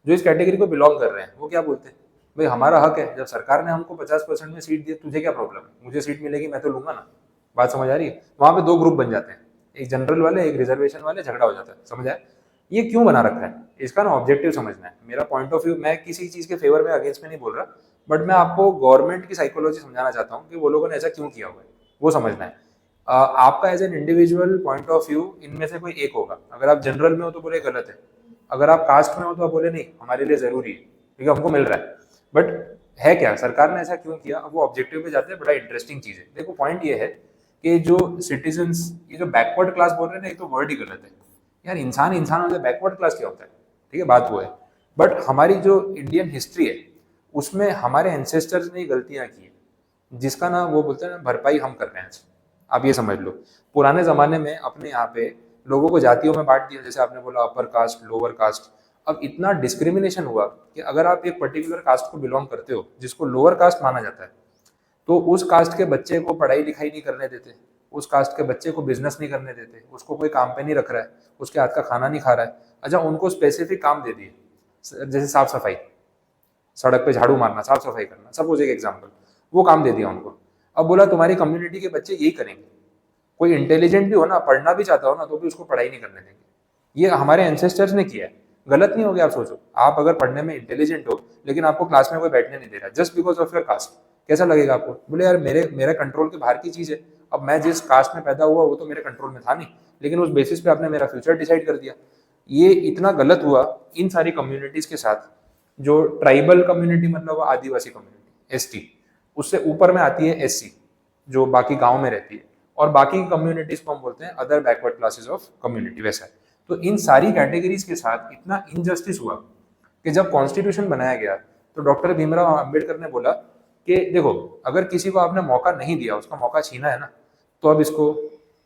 [SPEAKER 1] जो इस कैटेगरी को बिलोंग कर रहे हैं वो क्या बोलते हैं, भाई हमारा हक है, जब सरकार ने हमको 50% में सीट दी, तुझे क्या प्रॉब्लम है? मुझे सीट मिलेगी, मैं तो लूंगा ना। बात समझ आ रही है? वहां पे दो ग्रुप बन जाते हैं, एक जनरल वाले, एक रिजर्वेशन वाले, झगड़ा हो जाता है। समझ आया? ये क्यों बना रखा है, इसका ना ऑब्जेक्टिव समझना है। मेरा पॉइंट ऑफ व्यू, मैं किसी चीज के फेवर में अगेंस्ट में नहीं बोल रहा, बट मैं आपको गवर्नमेंट की साइकोलॉजी समझाना चाहता हूँ कि वो लोगों ने ऐसा क्यों किया हुआ है, वो समझना है। आपका as an individual point of view इनमें से कोई एक होगा। अगर आप जनरल में हो तो बोले गलत है, अगर आप कास्ट में हो तो आप बोले नहीं हमारे लिए जरूरी है, ठीक है, हमको मिल रहा है। बट है क्या, सरकार ने ऐसा क्यों किया? अब वो ऑब्जेक्टिव पे जाते हैं, बड़ा इंटरेस्टिंग चीज है। देखो पॉइंट ये है कि जो सिटीजन्स, ये जो बैकवर्ड क्लास बोल रहे हैं ना, ये तो वर्ड ही गलत है यार। इंसान इंसान होता है, बैकवर्ड क्लास क्या होता है? ठीक है, बात वो है। बट हमारी जो इंडियन हिस्ट्री है उसमें हमारे एंसेस्टर्स ने गलतियां की है, जिसका ना वो बोलते हैं ना, भरपाई हम कर रहे हैं। आप ये समझ लो, पुराने जमाने में अपने यहाँ पे लोगों को जातियों में बांट दिया, जैसे आपने बोला अपर कास्ट, लोअर कास्ट। अब इतना डिस्क्रिमिनेशन हुआ कि अगर आप एक पर्टिकुलर कास्ट को बिलोंग करते हो, जिसको लोअर कास्ट माना जाता है, तो उस कास्ट के बच्चे को पढ़ाई लिखाई नहीं करने देते, उस कास्ट के बच्चे को बिजनेस नहीं करने देते, उसको कोई काम पे नहीं रख रहा है, उसके हाथ का खाना नहीं खा रहा है। अच्छा, उनको स्पेसिफिक काम दे दिए, जैसे साफ सफाई, सड़क पे झाड़ू मारना, साफ सफाई करना, सपोज एक एग्जाम्पल, वो काम दे दिया उनको। अब बोला तुम्हारी कम्युनिटी के बच्चे यही करेंगे। कोई इंटेलिजेंट भी हो ना, पढ़ना भी चाहता हो ना, तो भी उसको पढ़ाई नहीं करने देंगे। ये हमारे एंसेस्टर्स ने किया है, गलत नहीं हो गया। आप सोचो, आप अगर पढ़ने में इंटेलिजेंट हो लेकिन आपको क्लास में कोई बैठने नहीं दे रहा just because of your cast, कैसा लगेगा आपको? बोले यार मेरे कंट्रोल के बाहर की चीज है। अब मैं जिस कास्ट में पैदा हुआ वो तो मेरे कंट्रोल में था नहीं, लेकिन उस बेसिस पे आपने मेरा फ्यूचर डिसाइड कर दिया। ये इतना गलत हुआ इन सारी कम्युनिटीज के साथ। जो ट्राइबल कम्युनिटी, मतलब आदिवासी कम्युनिटी, ST, उससे ऊपर में आती है SC, जो बाकी गांव में रहती है, और बाकी कम्युनिटीज को हम बोलते हैं other backward classes of community, वैसा है। तो इन सारी कैटेगरीज के साथ इतना इनजस्टिस हुआ कि जब कॉन्स्टिट्यूशन बनाया गया तो डॉक्टर भीमराव अंबेडकर ने बोला कि देखो, अगर किसी को आपने मौका नहीं दिया, उसका मौका छीना है ना, तो अब इसको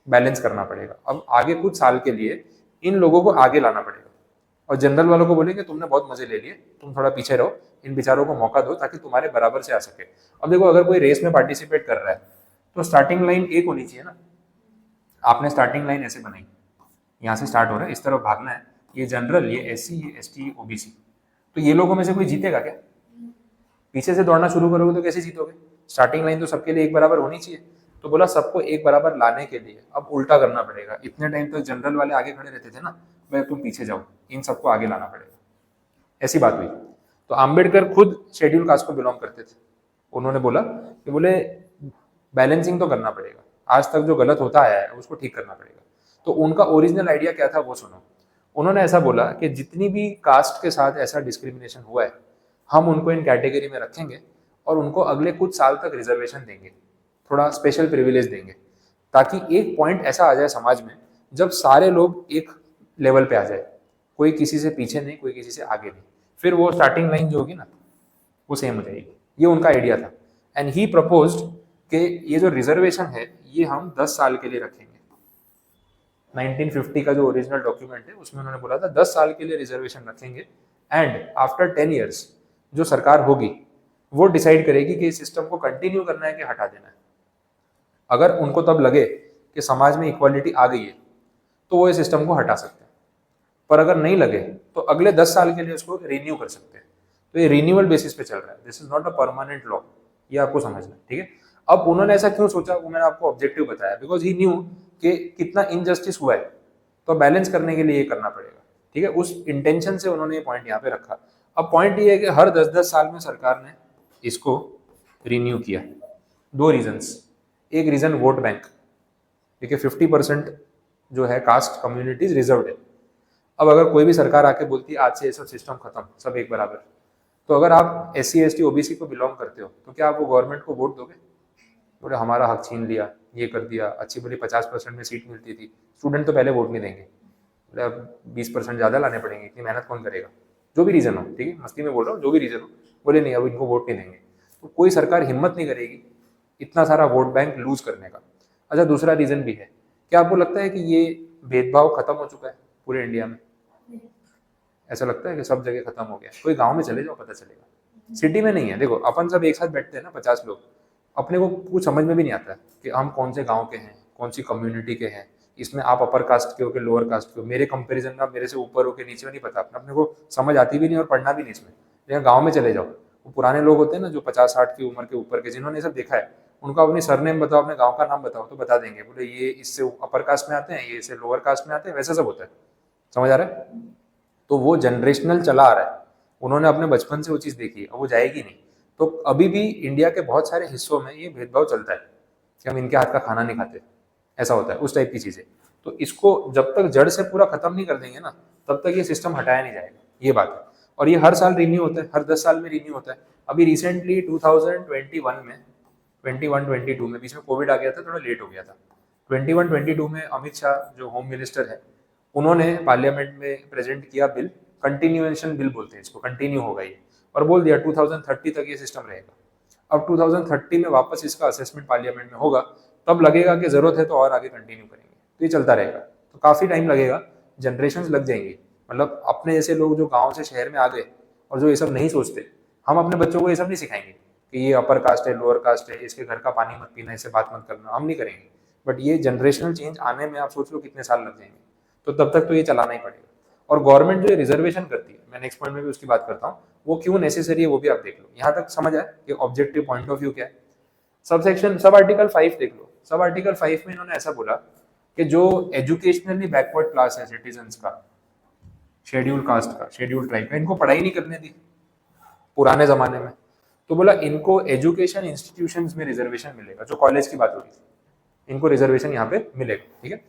[SPEAKER 1] बैलेंस करना पड़ेगा। अब आगे कुछ साल के लिए इन लोगों को आगे लाना पड़ेगा, और जनरल वालों को बोलेंगे तुमने बहुत मजे ले लिए, तुम थोड़ा पीछे रहो, इन बेचारों को मौका दो ताकि तुम्हारे बराबर से आ सके। अब देखो, अगर कोई रेस में पार्टिसिपेट कर रहा है तो स्टार्टिंग लाइन एक होनी चाहिए ना। आपने स्टार्टिंग लाइन ऐसे बनाई, यहाँ से स्टार्ट हो रहा है, इस तरफ भागना है, ये जनरल, ये SC, ये ST, ये OBC, तो ये लोगों में से कोई जीतेगा क्या? पीछे से दौड़ना शुरू करोगे तो कैसे जीतोगे? स्टार्टिंग लाइन तो सबके लिए एक बराबर होनी चाहिए। तो बोला सबको एक बराबर लाने के लिए अब उल्टा करना पड़ेगा। इतने टाइम तक जनरल वाले आगे खड़े रहते थे ना, भाई तुम पीछे जाओ, इन सबको आगे लाना पड़ेगा, ऐसी बात हुई। तो आम्बेडकर खुद शेड्यूल कास्ट को बिलोंग करते थे। उन्होंने बोला कि बोले बैलेंसिंग तो करना पड़ेगा, आज तक जो गलत होता आया है उसको ठीक करना पड़ेगा। तो उनका ओरिजिनल आइडिया क्या था वो सुनो। उन्होंने ऐसा बोला कि जितनी भी कास्ट के साथ ऐसा डिस्क्रिमिनेशन हुआ है, हम उनको इन कैटेगरी में रखेंगे और उनको अगले कुछ साल तक रिजर्वेशन देंगे, थोड़ा स्पेशल प्रिविलेज देंगे, ताकि एक पॉइंट ऐसा आ जाए समाज में जब सारे लोग एक लेवल पे आ जाए, कोई किसी से पीछे नहीं, कोई किसी से आगे नहीं, फिर वो स्टार्टिंग लाइन जो होगी ना वो सेम हो जाएगी। ये उनका आइडिया था। एंड ही प्रपोज्ड कि ये जो रिजर्वेशन है ये हम 10 साल के लिए रखेंगे। 1950 का जो ओरिजिनल डॉक्यूमेंट है उसमें उन्होंने बोला था 10 साल के लिए रिजर्वेशन रखेंगे, एंड आफ्टर 10 ईयर्स जो सरकार होगी वो डिसाइड करेगी कि इस सिस्टम को कंटिन्यू करना है कि हटा देना है। अगर उनको तब लगे कि समाज में इक्वालिटी आ गई है तो वो इस सिस्टम को हटा सकते हैं, पर अगर नहीं लगे तो अगले 10 साल के लिए उसको रिन्यू कर सकते हैं। तो ये रिन्यूअल बेसिस पे चल रहा है, this is not a permanent law, ये आपको समझना है, ठीक है। अब उन्होंने ऐसा क्यों सोचा, वो मैंने आपको ऑब्जेक्टिव बताया, बिकॉज ही न्यू कि कितना इनजस्टिस हुआ है, तो बैलेंस करने के लिए ये करना पड़ेगा, ठीक है। उस इंटेंशन से उन्होंने ये पॉइंट यहाँ पे रखा। अब पॉइंट ये है कि हर 10-10 साल में सरकार ने इसको रिन्यू किया, दो रीजंस। एक रीजन वोट बैंक, ठीक है, 50% जो है कास्ट कम्युनिटीज रिजर्व्ड है। अब अगर कोई भी सरकार आके बोलती है आज से ये सब सिस्टम खत्म, सब एक बराबर, तो अगर आप SC ST OBC को बिलोंग करते हो तो क्या आप वो गवर्नमेंट को वोट दोगे? बोले हमारा हक छीन लिया, ये कर दिया, अच्छी बोली 50% में सीट मिलती थी, स्टूडेंट तो पहले वोट नहीं देंगे, बोले अब 20% ज़्यादा लाने पड़ेंगे, इतनी मेहनत कौन करेगा, जो भी रीज़न हो, ठीक है, मस्ती में बोल रहा हूँ, जो भी रीज़न हो, बोले नहीं अब इनको वोट नहीं देंगे, तो कोई सरकार हिम्मत नहीं करेगी इतना सारा वोट बैंक लूज करने का। अच्छा, दूसरा रीज़न भी है, क्या आपको लगता है कि ये भेदभाव खत्म हो चुका है पूरे इंडिया में? ऐसा लगता है कि सब जगह खत्म हो गया? कोई गांव में चले जाओ पता चलेगा, सिटी में नहीं है। देखो अपन सब एक साथ बैठते हैं ना 50 लोग, अपने को कुछ समझ में भी नहीं आता कि हम कौन से गांव के हैं, कौन सी कम्युनिटी के हैं, इसमें आप अपर कास्ट के हो के लोअर कास्ट के हो, मेरे कंपैरिजन में आप मेरे से ऊपर हो के नीचे हो, नहीं पता, अपने को समझ आती भी नहीं और पढ़ना भी नहीं इसमें। लेकिन गाँव में चले जाओ, वो पुराने लोग होते हैं ना जो 50-60 की उम्र के ऊपर के, जिन्होंने सब देखा है, उनको अपनी सरनेम बताओ, अपने गाँव का नाम बताओ तो बता देंगे, बोले ये इससे अपर कास्ट में आते हैं, ये इससे लोअर कास्ट में आते हैं, वैसा सब होता है। समझ आ रहा है? तो वो जनरेशनल चला आ रहा है, उन्होंने अपने बचपन से वो चीज़ देखी है, अब वो जाएगी नहीं। तो अभी भी इंडिया के बहुत सारे हिस्सों में ये भेदभाव चलता है कि हम इनके हाथ का खाना नहीं खाते, ऐसा होता है, उस टाइप की चीज़ें। तो इसको जब तक जड़ से पूरा खत्म नहीं कर देंगे ना, तब तक ये सिस्टम हटाया नहीं जाएगा, ये बात है। और ये हर साल रिन्यू होता है, हर 10 साल में रिन्यू होता है। अभी रिसेंटली 2021 में, 21-22 में, बीच में कोविड आ गया था, थोड़ा लेट हो गया था, 21-22 में अमित शाह जो होम मिनिस्टर है, उन्होंने पार्लियामेंट में प्रेजेंट किया बिल, कंटिन्यूएशन बिल बोलते हैं इसको, कंटिन्यू होगा ये, और बोल दिया 2030 तक ये सिस्टम रहेगा। अब 2030 में वापस इसका असेसमेंट पार्लियामेंट में होगा, तब लगेगा कि जरूरत है तो और आगे कंटिन्यू करेंगे, तो ये चलता रहेगा। तो काफी टाइम लगेगा, जनरेशन लग जाएंगी। मतलब अपने जैसे लोग जो गाँव से शहर में आ गए और जो ये सब नहीं सोचते, हम अपने बच्चों को ये सब नहीं सिखाएंगे कि ये अपर कास्ट है, लोअर कास्ट है, इसके घर का पानी मत पीना, इससे बात मत करना, हम नहीं करेंगे। बट ये जनरेशनल चेंज आने में आप सोच लो कितने साल लग जाएंगे, तो तब तक तो ये चलाना ही पड़ेगा। और गवर्नमेंट जो रिजर्वेशन करती है, मैं नेक्स्ट पॉइंट में भी उसकी बात करता हूँ, वो क्यों नेसेसरी है वो भी आप देख लो। यहाँ तक समझ आए कि ऑब्जेक्टिव पॉइंट ऑफ व्यू क्या है। सब आर्टिकल 5 देख लो। सब आर्टिकल 5 में इन्होंने ऐसा बोला कि जो एजुकेशनली बैकवर्ड क्लास है सिटीजन्स का, शेड्यूल कास्ट का, शेड्यूल ट्राइब का, इनको पढ़ाई नहीं करने दी पुराने जमाने में, तो बोला इनको एजुकेशन इंस्टीट्यूशंस में रिजर्वेशन मिलेगा, जो कॉलेज की बात हो रही थी, इनको रिजर्वेशन यहाँ पे मिलेगा, ठीक है।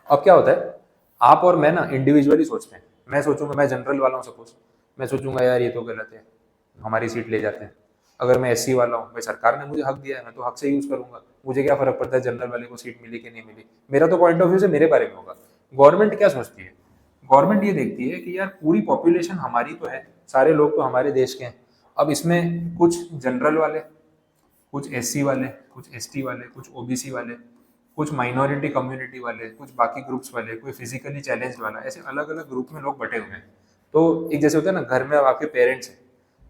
[SPEAKER 1] अब क्या होता है, आप और मैं ना इंडिविजुअली सोचते हैं, मैं सोचूंगा, मैं जनरल वाला हूँ सपोज, मैं सोचूंगा यार ये तो गलत है, हमारी सीट ले जाते हैं। अगर मैं SC वाला हूँ, भाई सरकार ने मुझे हक दिया है, मैं तो हक से यूज करूंगा, मुझे क्या फर्क पड़ता है जनरल वाले को सीट मिली कि नहीं मिली, मेरा तो पॉइंट ऑफ व्यू से मेरे बारे में होगा। गवर्नमेंट क्या सोचती है, गवर्नमेंट ये देखती है कि यार पूरी पॉपुलेशन हमारी तो है, सारे लोग तो हमारे देश के हैं, अब इसमें कुछ जनरल वाले, कुछ SC वाले, कुछ ST वाले, कुछ OBC वाले, कुछ माइनॉरिटी कम्युनिटी वाले, कुछ बाकी ग्रुप्स वाले, कोई फिजिकली चैलेंज वाला, ऐसे अलग अलग ग्रुप में लोग बटे हुए हैं। तो एक जैसे होता है ना, घर में आपके पेरेंट्स हैं,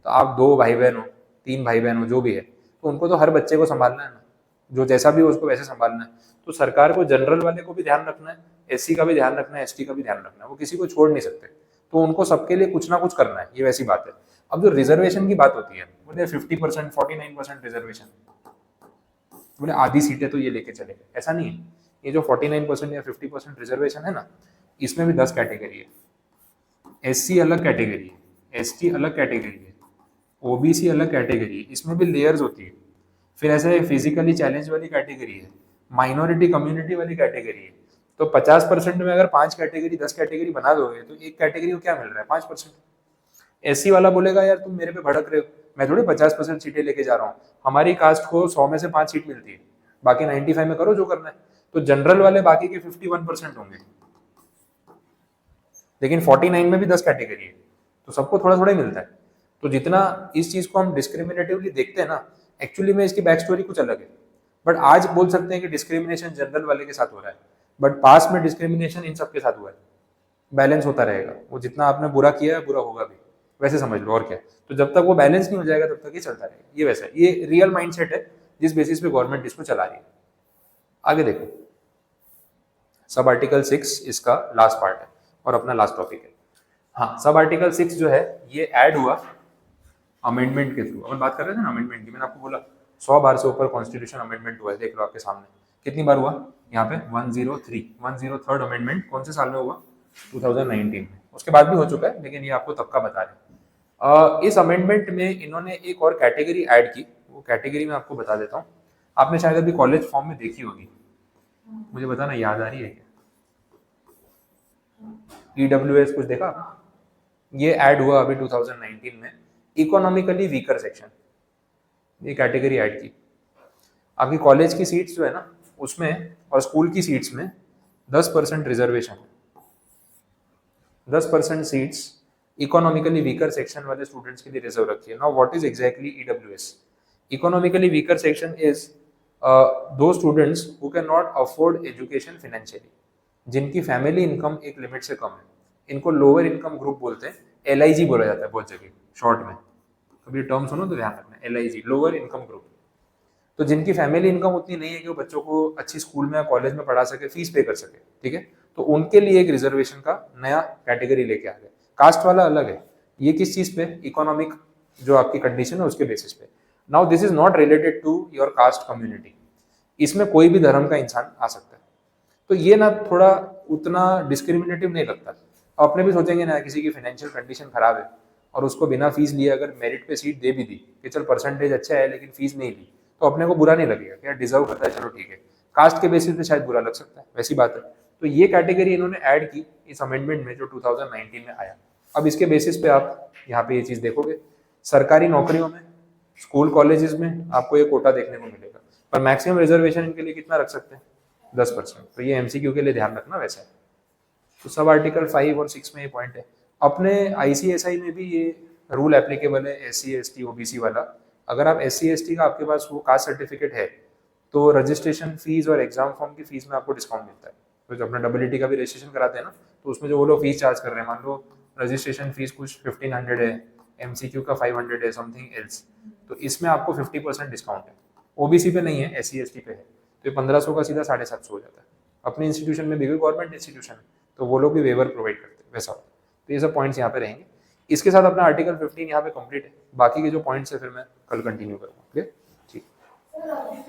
[SPEAKER 1] तो आप 2 भाई बहन हो, 3 भाई बहन हो, जो भी है, तो उनको तो हर बच्चे को संभालना है ना, जो जैसा भी हो उसको वैसे संभालना है। तो सरकार को जनरल वाले को भी ध्यान रखना है, SC का भी ध्यान रखना है, ST का भी ध्यान रखना है, वो किसी को छोड़ नहीं सकते, तो उनको सबके लिए कुछ ना कुछ करना है, ये वैसी बात है। अब जो रिजर्वेशन की बात होती है, बोले 50%, 49% रिजर्वेशन, बोले आधी सीटें तो ये लेके चलेगा, ऐसा नहीं है। ये जो 49% या 50% रिजर्वेशन है ना, इसमें भी 10 कैटेगरी है। SC अलग कैटेगरी है, ST अलग कैटेगरी है, OBC अलग कैटेगरी है, इसमें भी लेयर्स होती है। फिर ऐसे फिजिकली चैलेंज वाली कैटेगरी है, माइनॉरिटी कम्युनिटी वाली कैटेगरी है। तो 50% में अगर 5 कैटेगरी 10 कैटेगरी बना दोगे तो एक कैटेगरी को क्या मिल रहा है, 5%। SC वाला बोलेगा यार तुम मेरे पे भड़क रहे हो, मैं थोड़ी 50% सीटें लेके जा रहा हूँ, हमारी कास्ट को 100 में से 5 सीट मिलती है, बाकी 95 में करो जो करना है। तो जनरल वाले बाकी के 51% होंगे, लेकिन 49 में भी 10 कैटेगरी है, तो सबको थोड़ा थोड़ा ही मिलता है। तो जितना इस चीज को हम डिस्क्रिमिनेटिवली देखते हैं ना, एक्चुअली में इसकी बैक स्टोरी कुछ अलग है। बट आज बोल सकते हैं कि डिस्क्रिमिनेशन जनरल वाले के साथ हो रहा है, बट पास में डिस्क्रिमिनेशन इन सबके साथ हुआ है। बैलेंस होता रहेगा, वो जितना आपने बुरा किया है बुरा होगा भी, वैसे समझ लो, और क्या। तो जब तक वो बैलेंस नहीं हो जाएगा तब तक ये चलता रहेगा, ये वैसा है। ये रियल माइंडसेट है जिस बेसिस पे गवर्नमेंट इसको चला रही है। आगे देखो, सब आर्टिकल 6 इसका लास्ट पार्ट है और अपना लास्ट टॉपिक है। हाँ, सब आर्टिकल 6 जो है ये ऐड हुआ अमेंडमेंट के थ्रू। अपन बात कर रहे थे ना अमेंडमेंट की, मैंने आपको बोला 100 बार से ऊपर कॉन्स्टिट्यूशन अमेंडमेंट हुआ है, देख लो आपके सामने कितनी बार हुआ यहाँ पे 103rd अमेंडमेंट कौन से साल में हुआ 2019 में। उसके बाद भी हो चुका है लेकिन ये आपको तब का बता रहे हैं। इस अमेंडमेंट में इन्होंने एक और कैटेगरी ऐड की, वो कैटेगरी मैं आपको बता देता हूँ। आपने शायद अभी कॉलेज फॉर्म में देखी होगी, मुझे बताना याद आ रही है क्या? EWS कुछ देखा आपने? ये ऐड हुआ अभी 2019 में, इकोनॉमिकली वीकर सेक्शन, ये कैटेगरी ऐड की। आपकी कॉलेज की सीट्स जो है ना उसमें और स्कूल की सीट्स में 10% reservation, 10% seats economically weaker section वाले स्टूडेंट्स के लिए रिजर्व रखी है। Now what is exactly EWS? Economically weaker section is those students who can not afford education financially, जिनकी फैमिली इनकम एक लिमिट से कम है, इनको लोअर इनकम ग्रुप बोलते हैं। LIG बोला जाता है बहुत जगह शॉर्ट में, कभी टर्म सुनो तो ध्यान रखना, LIG लोअर इनकम ग्रुप। तो जिनकी फैमिली इनकम उतनी नहीं है कि वो बच्चों को अच्छी स्कूल में या कॉलेज में पढ़ा सके, फीस पे कर सके, ठीक है, तो उनके लिए एक रिजर्वेशन का नया कैटेगरी लेके आ गए। कास्ट वाला अलग है, ये किस चीज पे, इकोनॉमिक जो आपकी कंडीशन है उसके बेसिस पे। Now this is not related to your caste community, इसमें कोई भी धर्म का इंसान आ सकता है। तो ये ना थोड़ा उतना डिस्क्रिमिनेटिव नहीं लगता। अपने भी सोचेंगे ना किसी की फाइनेंशियल कंडीशन खराब है और उसको बिना फीस लिए अगर मेरिट पे सीट दे भी दी कि चल परसेंटेज अच्छा है लेकिन फीस नहीं ली, तो अपने को बुरा नहीं लगेगा कि यार डिजर्व करता है, चलो ठीक है। कास्ट के बेसिस पे शायद बुरा लग सकता है, वैसी बात है। तो ये कैटेगरी इन्होंने ऐड की इस अमेंडमेंट में जो 2019 में आया। अब इसके बेसिस पे आप यहाँ पे ये चीज देखोगे, सरकारी नौकरियों में, स्कूल कॉलेजेस में आपको ये कोटा देखने को मिलेगा, पर मैक्सिमम रिजर्वेशन इनके लिए कितना रख सकते हैं, 10%। तो ये MCQ के लिए ध्यान रखना वैसा है। तो सब आर्टिकल 5 और 6 में ये पॉइंट है। अपने ICSI में भी ये रूल एप्लीकेबल है SC ST OBC वाला। अगर आप SC ST का आपके पास वो कास्ट सर्टिफिकेट है तो रजिस्ट्रेशन फीस और एग्जाम फॉर्म की फीस में आपको डिस्काउंट मिलता है। तो जो अपना EET का भी रजिस्ट्रेशन कराते हैं ना, तो उसमें जो वो लोग फीस चार्ज कर रहे हैं, मान लो रजिस्ट्रेशन फीस कुछ 1500 है, MCQ का 500 है, समथिंग एल्स, तो इसमें आपको 50% डिस्काउंट है। OBC पे नहीं है, SC ST पे है, तो ये 1500 का सीधा 750 हो जाता है। अपने इंस्टीट्यूशन में भी गवर्नमेंट इंस्टीट्यूशन है तो वो लोग भी वेवर प्रोवाइड करते हैं वैसा। तो ये सब पॉइंट्स यहाँ पे रहेंगे। इसके साथ अपना आर्टिकल 15 यहाँ पे कंप्लीट है, बाकी के जो पॉइंट्स है फिर मैं कल कंटिन्यू करूँगा। ठीक है।